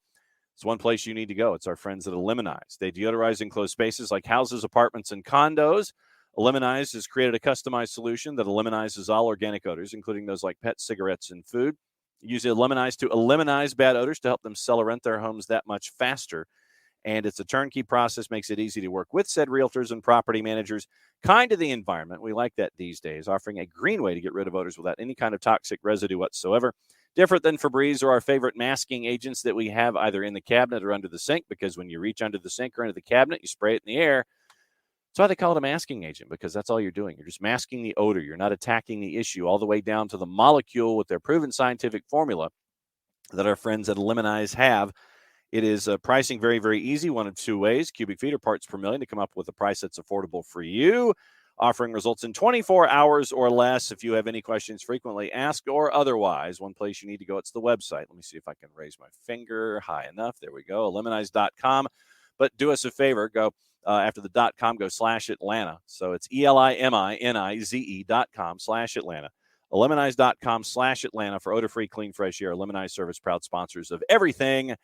It's one place you need to go. It's our friends at Eliminize. They deodorize enclosed spaces like houses, apartments, and condos. Eliminize has created a customized solution that eliminizes all organic odors, including those like pet, cigarettes, and food. Use Eliminize to eliminate bad odors to help them sell or rent their homes that much faster. And it's a turnkey process, makes it easy to work with said realtors and property managers. Kind to the environment. We like that these days, offering a green way to get rid of odors without any kind of toxic residue whatsoever. Different than Febreze or our favorite masking agents that we have either in the cabinet or under the sink, because when you reach under the sink or into the cabinet, you spray it in the air. That's why they call it a masking agent, because that's all you're doing. You're just masking the odor. You're not attacking the issue all the way down to the molecule with their proven scientific formula that our friends at Eliminize have. It is pricing very, very easy, one of two ways, cubic feet or parts per million, to come up with a price that's affordable for you. Offering results in 24 hours or less. If you have any questions, frequently asked or otherwise, one place you need to go, it's the website. Let me see if I can raise my finger high enough. There we go, eliminize.com. But do us a favor, go after the .com, go /Atlanta. So it's ELIMINIZE.com/Atlanta. Eliminize.com/Atlanta for odor-free, clean, fresh air. Eliminize Service, proud sponsors of everything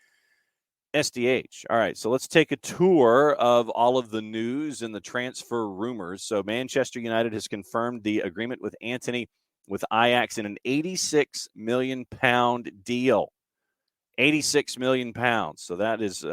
SDH. All right, so let's take a tour of all of the news and the transfer rumors. So Manchester United has confirmed the agreement with Antony with Ajax in an £86 million deal. £86 million. So that is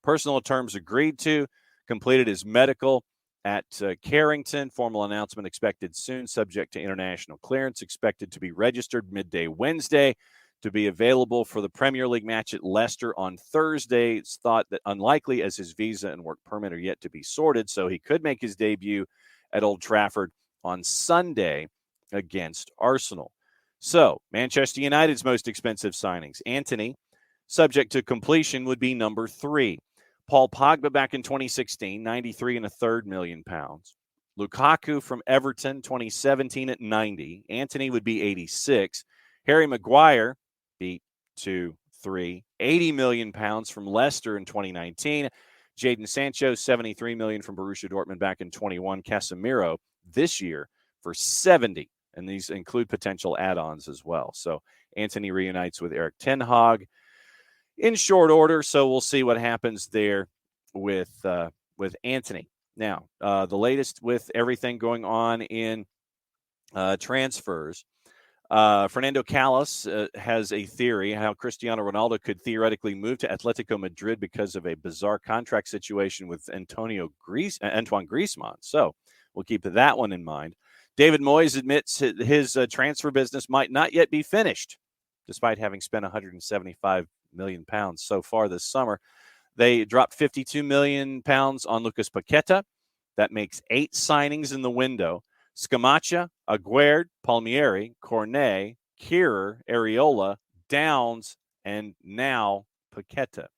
personal terms agreed to. Completed his medical at Carrington. Formal announcement expected soon, subject to international clearance. Expected to be registered midday Wednesday. To be available for the Premier League match at Leicester on Thursday. It's thought that unlikely, as his visa and work permit are yet to be sorted, so he could make his debut at Old Trafford on Sunday against Arsenal. So, Manchester United's most expensive signings. Antony, subject to completion, would be number 3. Paul Pogba back in 2016, £93.3 million. Lukaku from Everton, 2017 at 90. Antony would be 86. Harry Maguire, beat 2, 3, £80 million from Leicester in 2019. Jadon Sancho, $73 million from Borussia Dortmund back in 21. Casemiro this year for 70, and these include potential add-ons as well. So Antony reunites with Erik ten Hag in short order. So we'll see what happens there with Antony. Now, the latest with everything going on in transfers. Fernando Callas has a theory how Cristiano Ronaldo could theoretically move to Atletico Madrid because of a bizarre contract situation with Antoine Griezmann. So we'll keep that one in mind. David Moyes admits his transfer business might not yet be finished, despite having spent £175 million so far this summer. They dropped £52 million on Lucas Paqueta. That makes 8 signings in the window. Scamacca, Aguerd, Palmieri, Cornet, Kehrer, Areola, Downs, and now Paqueta.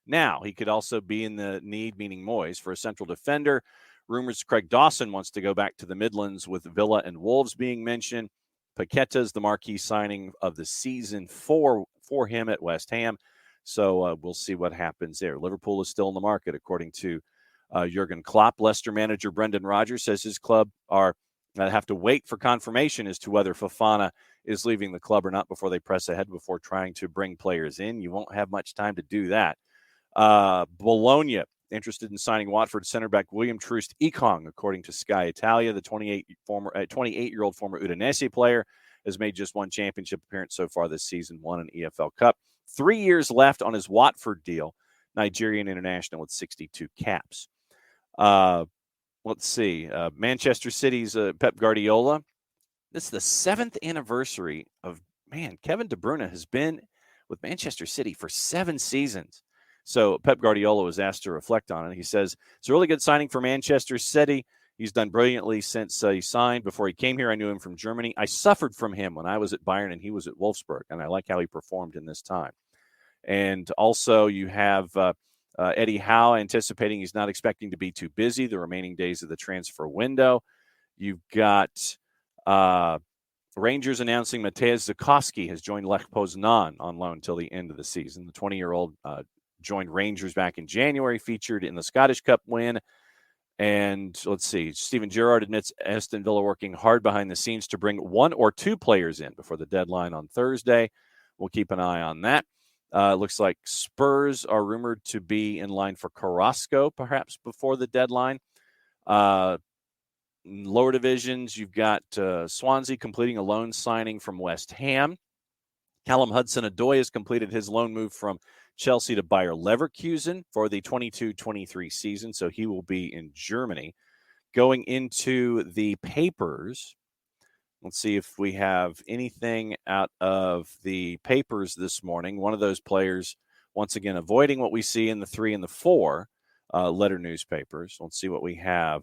Now, he could also be in the need, meaning Moyes, for a central defender. Rumors Craig Dawson wants to go back to the Midlands, with Villa and Wolves being mentioned. Paqueta is the marquee signing of the season for him at West Ham. So we'll see what happens there. Liverpool is still in the market, according to Jurgen Klopp. Leicester manager Brendan Rodgers says his club are have to wait for confirmation as to whether Fofana is leaving the club or not before they press ahead before trying to bring players in. You won't have much time to do that. Bologna interested in signing Watford center back William Troost Ekong, according to Sky Italia. The 28-year-old former Udinese player has made just one championship appearance so far this season, won an EFL Cup. 3 years left on his Watford deal. Nigerian international with 62 caps. Let's see. Manchester City's Pep Guardiola. This is the 7th anniversary of, Kevin De Bruyne has been with Manchester City for 7 seasons. So Pep Guardiola was asked to reflect on it. He says, it's a really good signing for Manchester City. He's done brilliantly since he signed. Before he came here, I knew him from Germany. I suffered from him when I was at Bayern and he was at Wolfsburg, and I like how he performed in this time. And also you have Eddie Howe anticipating he's not expecting to be too busy the remaining days of the transfer window. You've got Rangers announcing Mateusz Zukowski has joined Lech Poznan on loan until the end of the season. The 20-year-old joined Rangers back in January, featured in the Scottish Cup win. And let's see, Steven Gerrard admits Aston Villa working hard behind the scenes to bring 1 or 2 players in before the deadline on Thursday. We'll keep an eye on that. Looks like Spurs are rumored to be in line for Carrasco, perhaps before the deadline. Lower divisions, you've got Swansea completing a loan signing from West Ham. Callum Hudson-Odoi has completed his loan move from Chelsea to Bayer Leverkusen for the 22-23 season, so he will be in Germany. Going into the papers, let's see if we have anything out of the papers this morning. One of those players, once again, avoiding what we see in the 3 and the 4 letter newspapers. Let's see what we have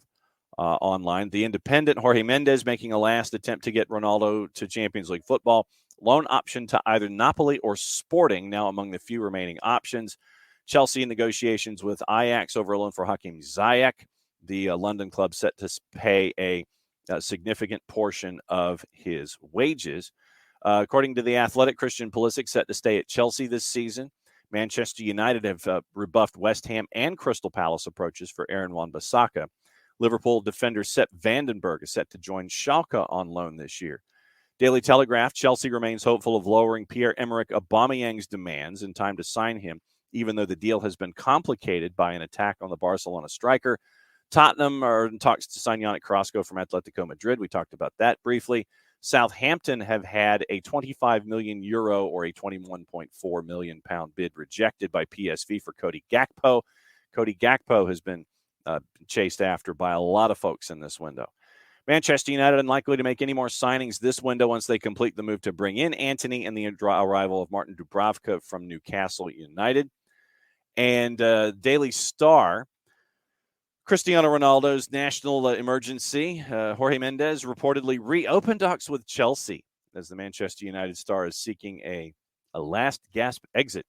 online. The Independent, Jorge Mendes making a last attempt to get Ronaldo to Champions League football. Loan option to either Napoli or Sporting, now among the few remaining options. Chelsea in negotiations with Ajax over a loan for Hakim Ziyech. The London club set to pay a significant portion of his wages. According to The Athletic, Christian Pulisic set to stay at Chelsea this season. Manchester United have rebuffed West Ham and Crystal Palace approaches for Aaron Wan-Bissaka. Liverpool defender Sepp Vandenberg is set to join Schalke on loan this year. Daily Telegraph, Chelsea remains hopeful of lowering Pierre-Emerick Aubameyang's demands in time to sign him, even though the deal has been complicated by an attack on the Barcelona striker. Tottenham are in talks to sign Yannick Carrasco from Atletico Madrid. We talked about that briefly. Southampton have had a 25 million euro or a 21.4 million pound bid rejected by PSV for Cody Gakpo. Cody Gakpo has been chased after by a lot of folks in this window. Manchester United unlikely to make any more signings this window once they complete the move to bring in Antony and the arrival of Martin Dubravka from Newcastle United. And Daily Star, Cristiano Ronaldo's national emergency. Jorge Mendes reportedly reopened talks with Chelsea as the Manchester United star is seeking a last gasp exit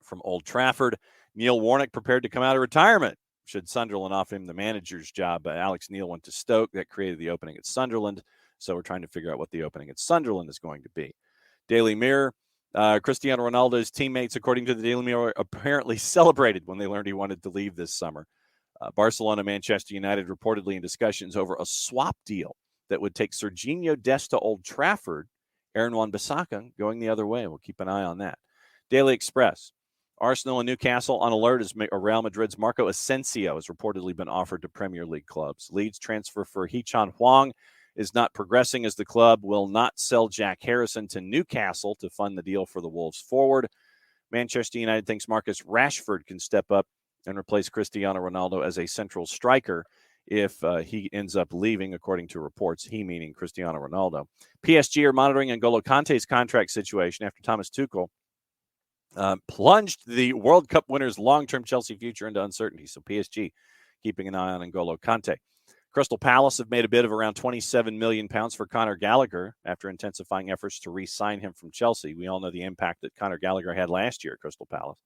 from Old Trafford. Neil Warnock prepared to come out of retirement should Sunderland offer him the manager's job. Alex Neil went to Stoke. That created the opening at Sunderland. So we're trying to figure out what the opening at Sunderland is going to be. Daily Mirror, Cristiano Ronaldo's teammates, according to the Daily Mirror, apparently celebrated when they learned he wanted to leave this summer. Barcelona, Manchester United reportedly in discussions over a swap deal that would take Serginho Dest to Old Trafford. Aaron Wan-Bissaka going the other way. We'll keep an eye on that. Daily Express, Arsenal and Newcastle on alert as Real Madrid's Marco Asensio has reportedly been offered to Premier League clubs. Leeds transfer for Hee-Chan Huang is not progressing as the club will not sell Jack Harrison to Newcastle to fund the deal for the Wolves forward. Manchester United thinks Marcus Rashford can step up and replace Cristiano Ronaldo as a central striker if he ends up leaving, according to reports, he meaning Cristiano Ronaldo. PSG are monitoring N'Golo Kante's contract situation after Thomas Tuchel plunged the World Cup winner's long-term Chelsea future into uncertainty. So PSG keeping an eye on N'Golo Kante. Crystal Palace have made a bid of around £27 million for Conor Gallagher after intensifying efforts to re-sign him from Chelsea. We all know the impact that Conor Gallagher had last year at Crystal Palace.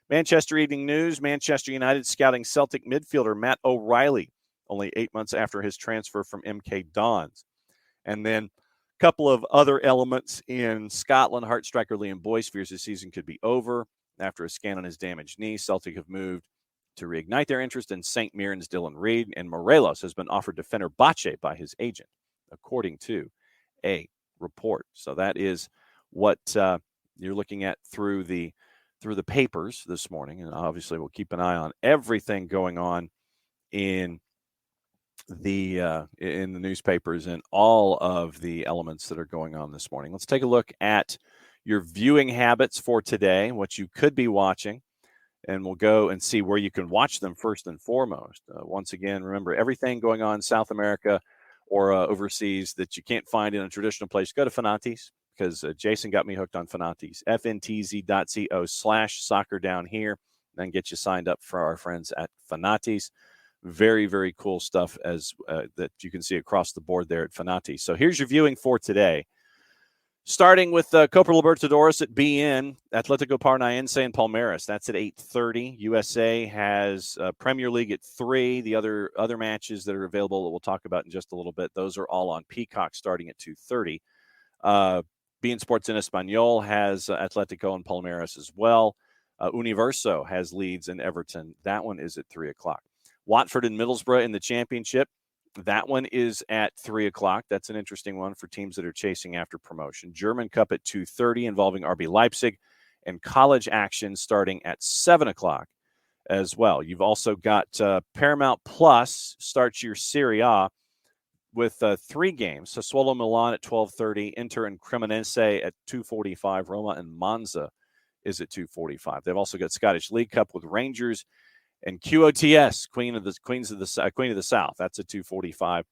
Manchester Evening News, Manchester United scouting Celtic midfielder Matt O'Reilly only 8 months after his transfer from MK Dons. And then a couple of other elements in Scotland. Heart striker Liam Boyce fears his season could be over after a scan on his damaged knee. Celtic have moved to reignite their interest in St. Mirren's Dylan Reid, and Morelos has been offered to Fenerbahce by his agent, according to a report. So that is what you're looking at through the papers this morning, and obviously we'll keep an eye on everything going on in the newspapers and all of the elements that are going on this morning. Let's take a look at your viewing habits for today, what you could be watching, and we'll go and see where you can watch them first and foremost. Once again, remember, everything going on in South America or overseas that you can't find in a traditional place, go to Fanati's, because Jason got me hooked on Fanati's, fntz.co/soccer down here, then get you signed up for our friends at Fanati's. Very, very cool stuff as that you can see across the board there at Fanati's. So here's your viewing for today. Starting with Copa Libertadores at BN, Atletico Paranaense and Palmeiras. That's at 8:30. USA has Premier League at 3. The other matches that are available that we'll talk about in just a little bit, those are all on Peacock starting at 2:30. BN Sports in Espanol has Atletico and Palmeiras as well. Universo has Leeds and Everton. That one is at 3 o'clock. Watford and Middlesbrough in the championship. That one is at 3 o'clock. That's an interesting one for teams that are chasing after promotion. German Cup at 2:30 involving RB Leipzig, and college action starting at 7 o'clock as well. You've also got Paramount Plus starts your Serie A with 3 games. Sassuolo Milan at 12:30, Inter and Cremonese at 2:45, Roma and Monza is at 2:45. They've also got Scottish League Cup with Rangers and QOTS, Queen of the South. That's at 2:45.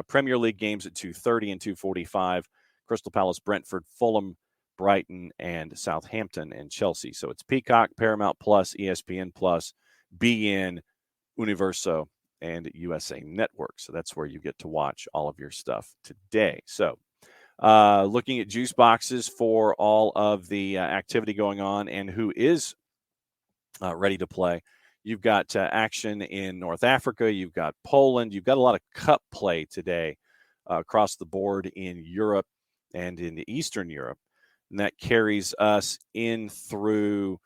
Premier League games at 2:30 and 2:45. Crystal Palace, Brentford, Fulham, Brighton, and Southampton and Chelsea. So it's Peacock, Paramount Plus, ESPN Plus, BN, Universo, and USA Network. So that's where you get to watch all of your stuff today. So looking at juice boxes for all of the activity going on and who is ready to play. You've got action in North Africa. You've got Poland. You've got a lot of cup play today across the board in Europe and in Eastern Europe. And that carries us in through,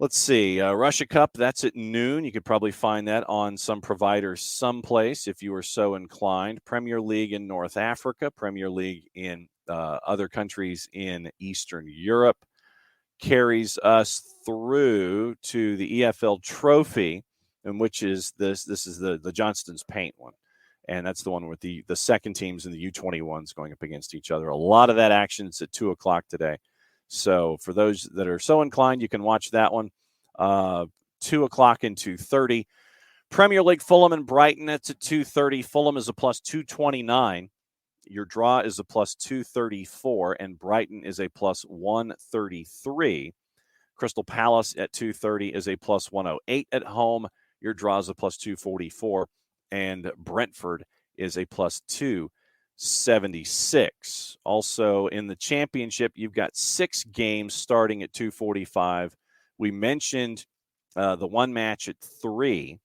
let's see, Russia Cup. That's at noon. You could probably find that on some provider someplace if you were so inclined. Premier League in North Africa. Premier League in other countries in Eastern Europe. Carries us through to the EFL Trophy, and which is this is the Johnston's Paint one, and that's the one with the second teams and the U21s going up against each other. A lot of that action is at 2:00 today, so for those that are so inclined, you can watch that one. 2:00 and 2:30. Premier League Fulham and Brighton, that's at 2:30. Fulham is a plus 229. Your draw is a plus 234, and Brighton is a plus 133. Crystal Palace at 2:30 is a plus 108 at home. Your draw is a plus 244, and Brentford is a plus 276. Also in the championship, you've got 6 games starting at 2:45. We mentioned the one match at 3.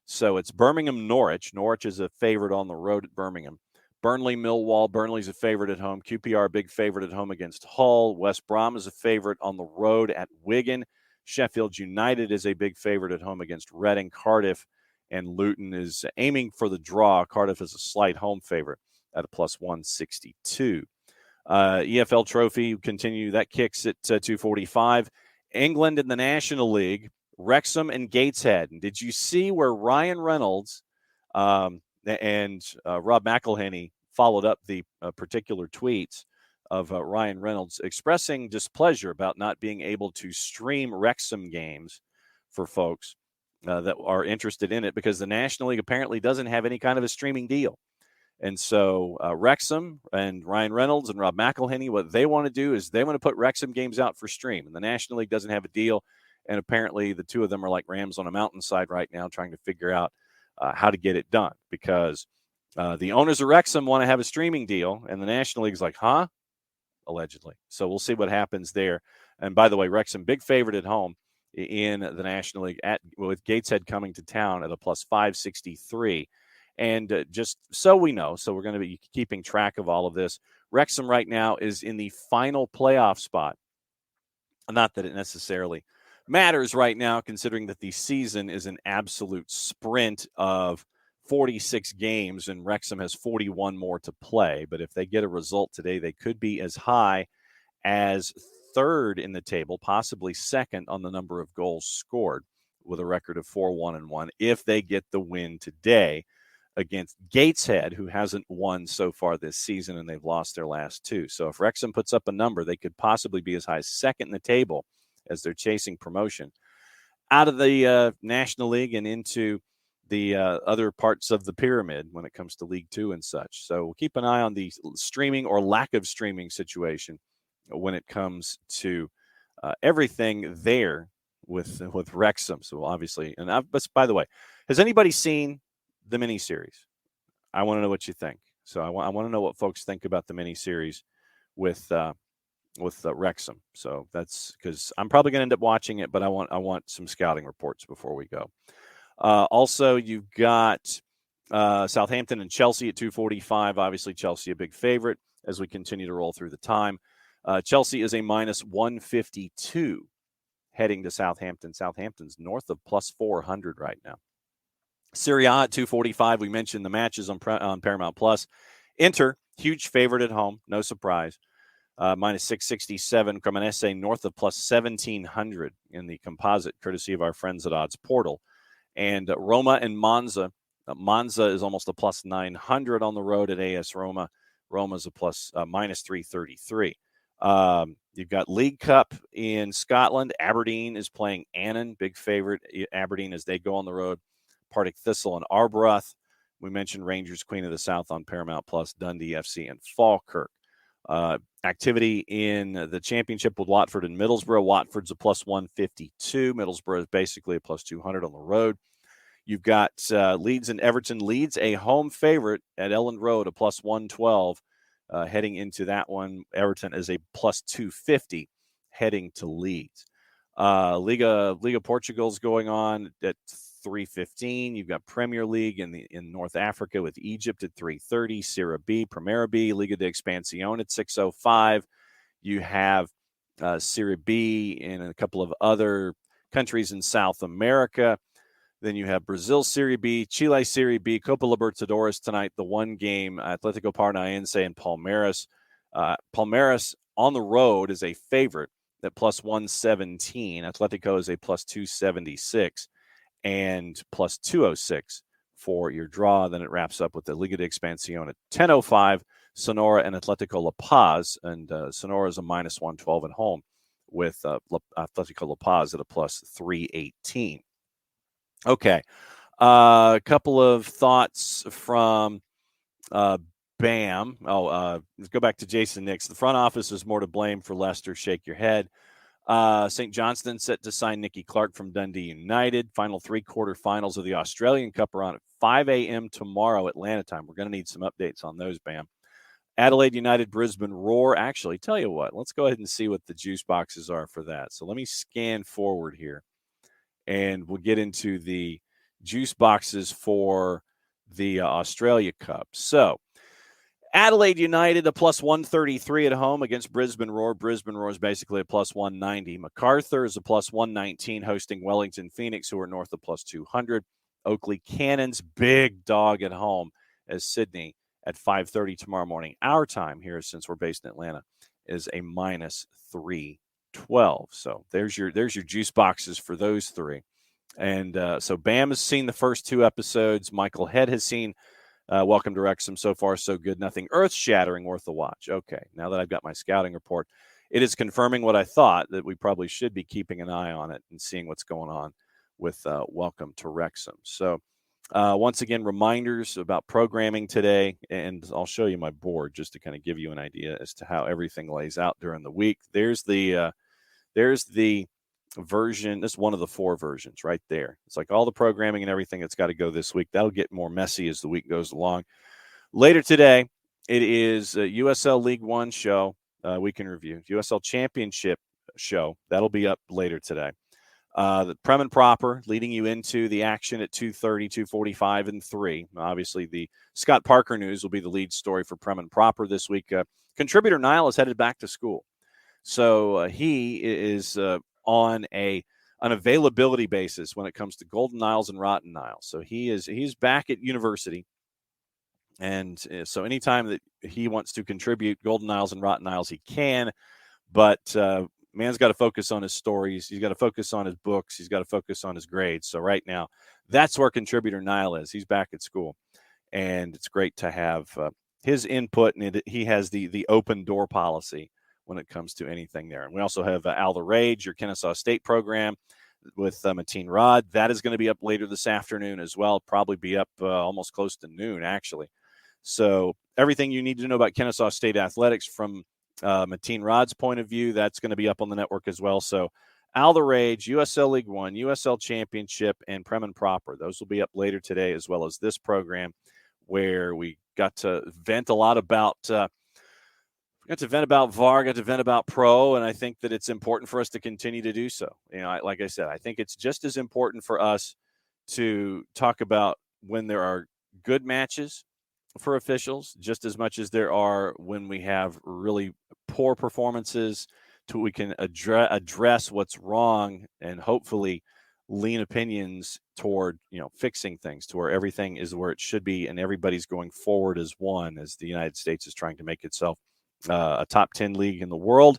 So it's Birmingham-Norwich. Norwich is a favorite on the road at Birmingham. Burnley-Millwall. Burnley's a favorite at home. QPR, big favorite at home against Hull. West Brom is a favorite on the road at Wigan. Sheffield United is a big favorite at home against Reading. Cardiff and Luton is aiming for the draw. Cardiff is a slight home favorite at a plus 162. EFL Trophy continue. That kicks at 2:45. England in the National League. Wrexham and Gateshead. And did you see where Ryan Reynolds and Rob McElhenney followed up the particular tweets of Ryan Reynolds expressing displeasure about not being able to stream Wrexham games for folks that are interested in it because the National League apparently doesn't have any kind of a streaming deal. And so Wrexham and Ryan Reynolds and Rob McElhenney, what they want to do is they want to put Wrexham games out for stream. And the National League doesn't have a deal. And apparently the two of them are like rams on a mountainside right now trying to figure out how to get it done because the owners of Wrexham want to have a streaming deal, and the National League's like, huh? Allegedly. So we'll see what happens there. And by the way, Wrexham, big favorite at home in the National League with Gateshead coming to town at a plus 563. And just so we know, so we're going to be keeping track of all of this. Wrexham right now is in the final playoff spot. Not that it necessarily matters right now, considering that the season is an absolute sprint of 46 games, and Wrexham has 41 more to play. But if they get a result today, they could be as high as 3rd in the table, possibly 2nd on the number of goals scored, with a record of 4-1-1 if they get the win today against Gateshead, who hasn't won so far this season, and they've lost their last 2. So if Wrexham puts up a number, they could possibly be as high as 2nd in the table as they're chasing promotion out of the National League and into the other parts of the pyramid when it comes to League Two and such. So we'll keep an eye on the streaming or lack of streaming situation when it comes to everything there with Wrexham. So obviously, but by the way, has anybody seen the miniseries? I want to know what you think. So I want to know what folks think about the miniseries with Wrexham. So that's because I'm probably going to end up watching it, but I want some scouting reports before we go. Also, you've got Southampton and Chelsea at 2:45. Obviously, Chelsea a big favorite as we continue to roll through the time. Chelsea is a minus 152 heading to Southampton. Southampton's north of plus 400 right now. Serie A at 2:45. We mentioned the matches on Paramount Plus. Inter, huge favorite at home. No surprise. Minus 667. Cremonese north of plus 1,700 in the composite, courtesy of our friends at Odds Portal. And Roma and Monza Monza is almost a plus 900 on the road at AS Roma. Roma's a minus 333. You've got League Cup in Scotland. Aberdeen is playing Annan, big favorite. Aberdeen as they go on the road. Partick Thistle and Arbroath. We mentioned Rangers, Queen of the South on Paramount Plus, Dundee FC and Falkirk. Activity in the championship with Watford and Middlesbrough. Watford's a plus 152. Middlesbrough is basically a plus 200 on the road. You've got Leeds and Everton. Leeds, a home favorite at Elland Road, a plus 112 heading into that one. Everton is a plus 250 heading to Leeds. Liga Portugal's going on at 3:15. You've got Premier League in North Africa with Egypt at 3:30. Serie B, Primera B, Liga de Expansión at 6:05. You have Serie B in a couple of other countries in South America. Then you have Brazil Serie B, Chile Serie B, Copa Libertadores tonight, the one game, Atlético Paranaense and Palmeiras. Palmeiras on the road is a favorite at plus 117. Atletico is a plus 276 and plus 206 for your draw. Then it wraps up with the Liga de Expansión at 10:05, Sonora and Atletico La Paz. And Sonora is a minus 112 at home with Atletico La Paz at a plus 318. Okay. A couple of thoughts from BAM. Let's go back to Jason Nix. The front office is more to blame for Leicester. Shake your head. St. Johnston set to sign Nicky Clark from Dundee United. Final 3 quarterfinals of the Australian Cup are on at 5 a.m. tomorrow Atlanta time. We're going to need some updates on those, BAM. Adelaide United, Brisbane Roar. Actually, tell you what, let's go ahead and see what the juice boxes are for that. So let me scan forward here, and we'll get into the juice boxes for the Australia Cup. So Adelaide United, a plus 133 at home against Brisbane Roar. Brisbane Roar is basically a plus 190. MacArthur is a plus 119 hosting Wellington Phoenix, who are north of plus 200. Oakley Cannons, big dog at home as Sydney at 5:30 tomorrow morning. Our time here, since we're based in Atlanta, is a minus 312. So there's your juice boxes for those three. And so BAM has seen the first 2 episodes. Michael Head has seen Welcome to Wrexham. So far, so good. Nothing earth-shattering worth a watch. Okay, now that I've got my scouting report, it is confirming what I thought, that we probably should be keeping an eye on it and seeing what's going on with Welcome to Wrexham. So once again, reminders about programming today, and I'll show you my board just to kind of give you an idea as to how everything lays out during the week. There's the version. This is one of the 4 versions right there. It's like all the programming and everything that's got to go this week. That'll get more messy as the week goes along. Later today, it is a USL League One show, week in review. USL Championship show. That'll be up later today. The Prem and Proper leading you into the action at 2:30, 2:45, and 3. Obviously, the Scott Parker news will be the lead story for Prem and Proper this week. Contributor Niall is headed back to school. So he is on an availability basis when it comes to Golden Niles and Rotten Niles. So he's back at university. And so anytime that he wants to contribute Golden Niles and Rotten Niles, he can. But man's got to focus on his stories. He's got to focus on his books. He's got to focus on his grades. So right now, that's where Contributor Niall is. He's back at school. And it's great to have his input. And he has the open door policy when it comes to anything there. And we also have Al the Rage, your Kennesaw State program with Mateen Rod. That is going to be up later this afternoon as well. Probably be up almost close to noon, actually. So everything you need to know about Kennesaw State athletics from Mateen Rod's point of view, that's going to be up on the network as well. So Al the Rage, USL League One, USL Championship, and Prem and Proper. Those will be up later today, as well as this program where we got to vent a lot about got to vent about VAR, got to vent about Pro, and I think that it's important for us to continue to do so. You know, like I said, I think it's just as important for us to talk about when there are good matches for officials, just as much as there are when we have really poor performances, to we can address what's wrong and hopefully lean opinions toward, fixing things to where everything is where it should be and everybody's going forward as one, as the United States is trying to make itself a top 10 league in the world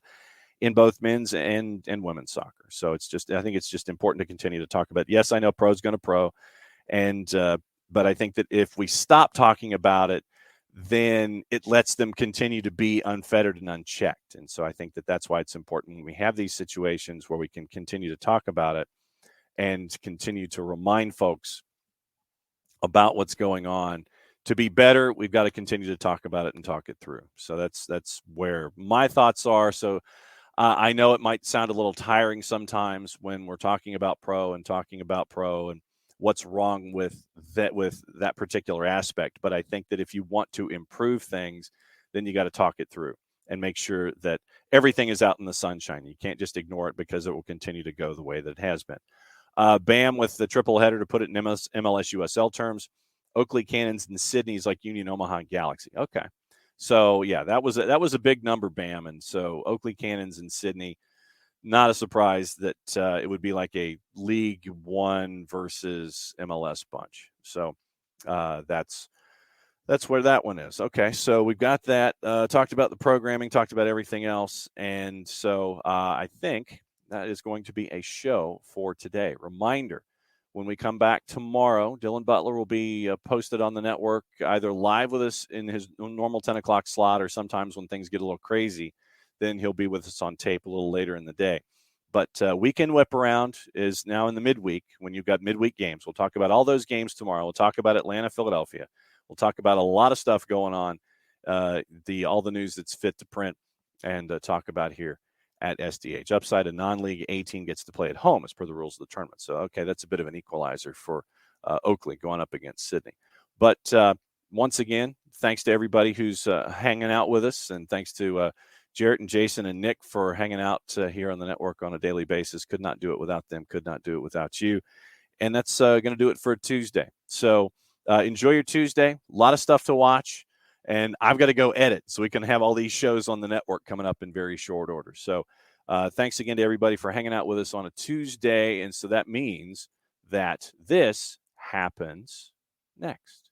in both men's and women's soccer. So I think it's just important to continue to talk about. Yes, I know Pro's going to Pro, and But I think that if we stop talking about it, then it lets them continue to be unfettered and unchecked. And so I think that that's why it's important when we have these situations where we can continue to talk about it and continue to remind folks about what's going on. To be better, we've got to continue to talk about it and talk it through. So that's where my thoughts are. So I know it might sound a little tiring sometimes when we're talking about pro and what's wrong with that particular aspect. But I think that if you want to improve things, then you got to talk it through and make sure that everything is out in the sunshine. You can't just ignore it because it will continue to go the way that it has been. Bam with the triple header, to put it in MLS USL terms, Oakley Cannons and Sydney's like Union Omaha and Galaxy. Okay. So, yeah, that was a big number, Bam. And so Oakley Cannons and Sydney, not a surprise that it would be like a League One versus MLS bunch. So that's where that one is. Okay, so we've got that. Talked about the programming, talked about everything else. And so I think that is going to be a show for today. Reminder, when we come back tomorrow, Dylan Butler will be posted on the network, either live with us in his normal 10 o'clock slot, or sometimes when things get a little crazy, then he'll be with us on tape a little later in the day. But Weekend Whip Around is now in the midweek when you've got midweek games. We'll talk about all those games tomorrow. We'll talk about Atlanta, Philadelphia. We'll talk about a lot of stuff going on, all the news that's fit to print, and talk about here at SDH. Upside, a non-league 18 gets to play at home as per the rules of the tournament. So, okay, that's a bit of an equalizer for Oakley going up against Sydney. But once again, thanks to everybody who's hanging out with us, and thanks to Jarrett and Jason and Nick for hanging out here on the network on a daily basis. Could not do it without them, could not do it without you. And that's going to do it for Tuesday. So enjoy your Tuesday. A lot of stuff to watch. And I've got to go edit so we can have all these shows on the network coming up in very short order. So thanks again to everybody for hanging out with us on a Tuesday. And so that means that this happens next.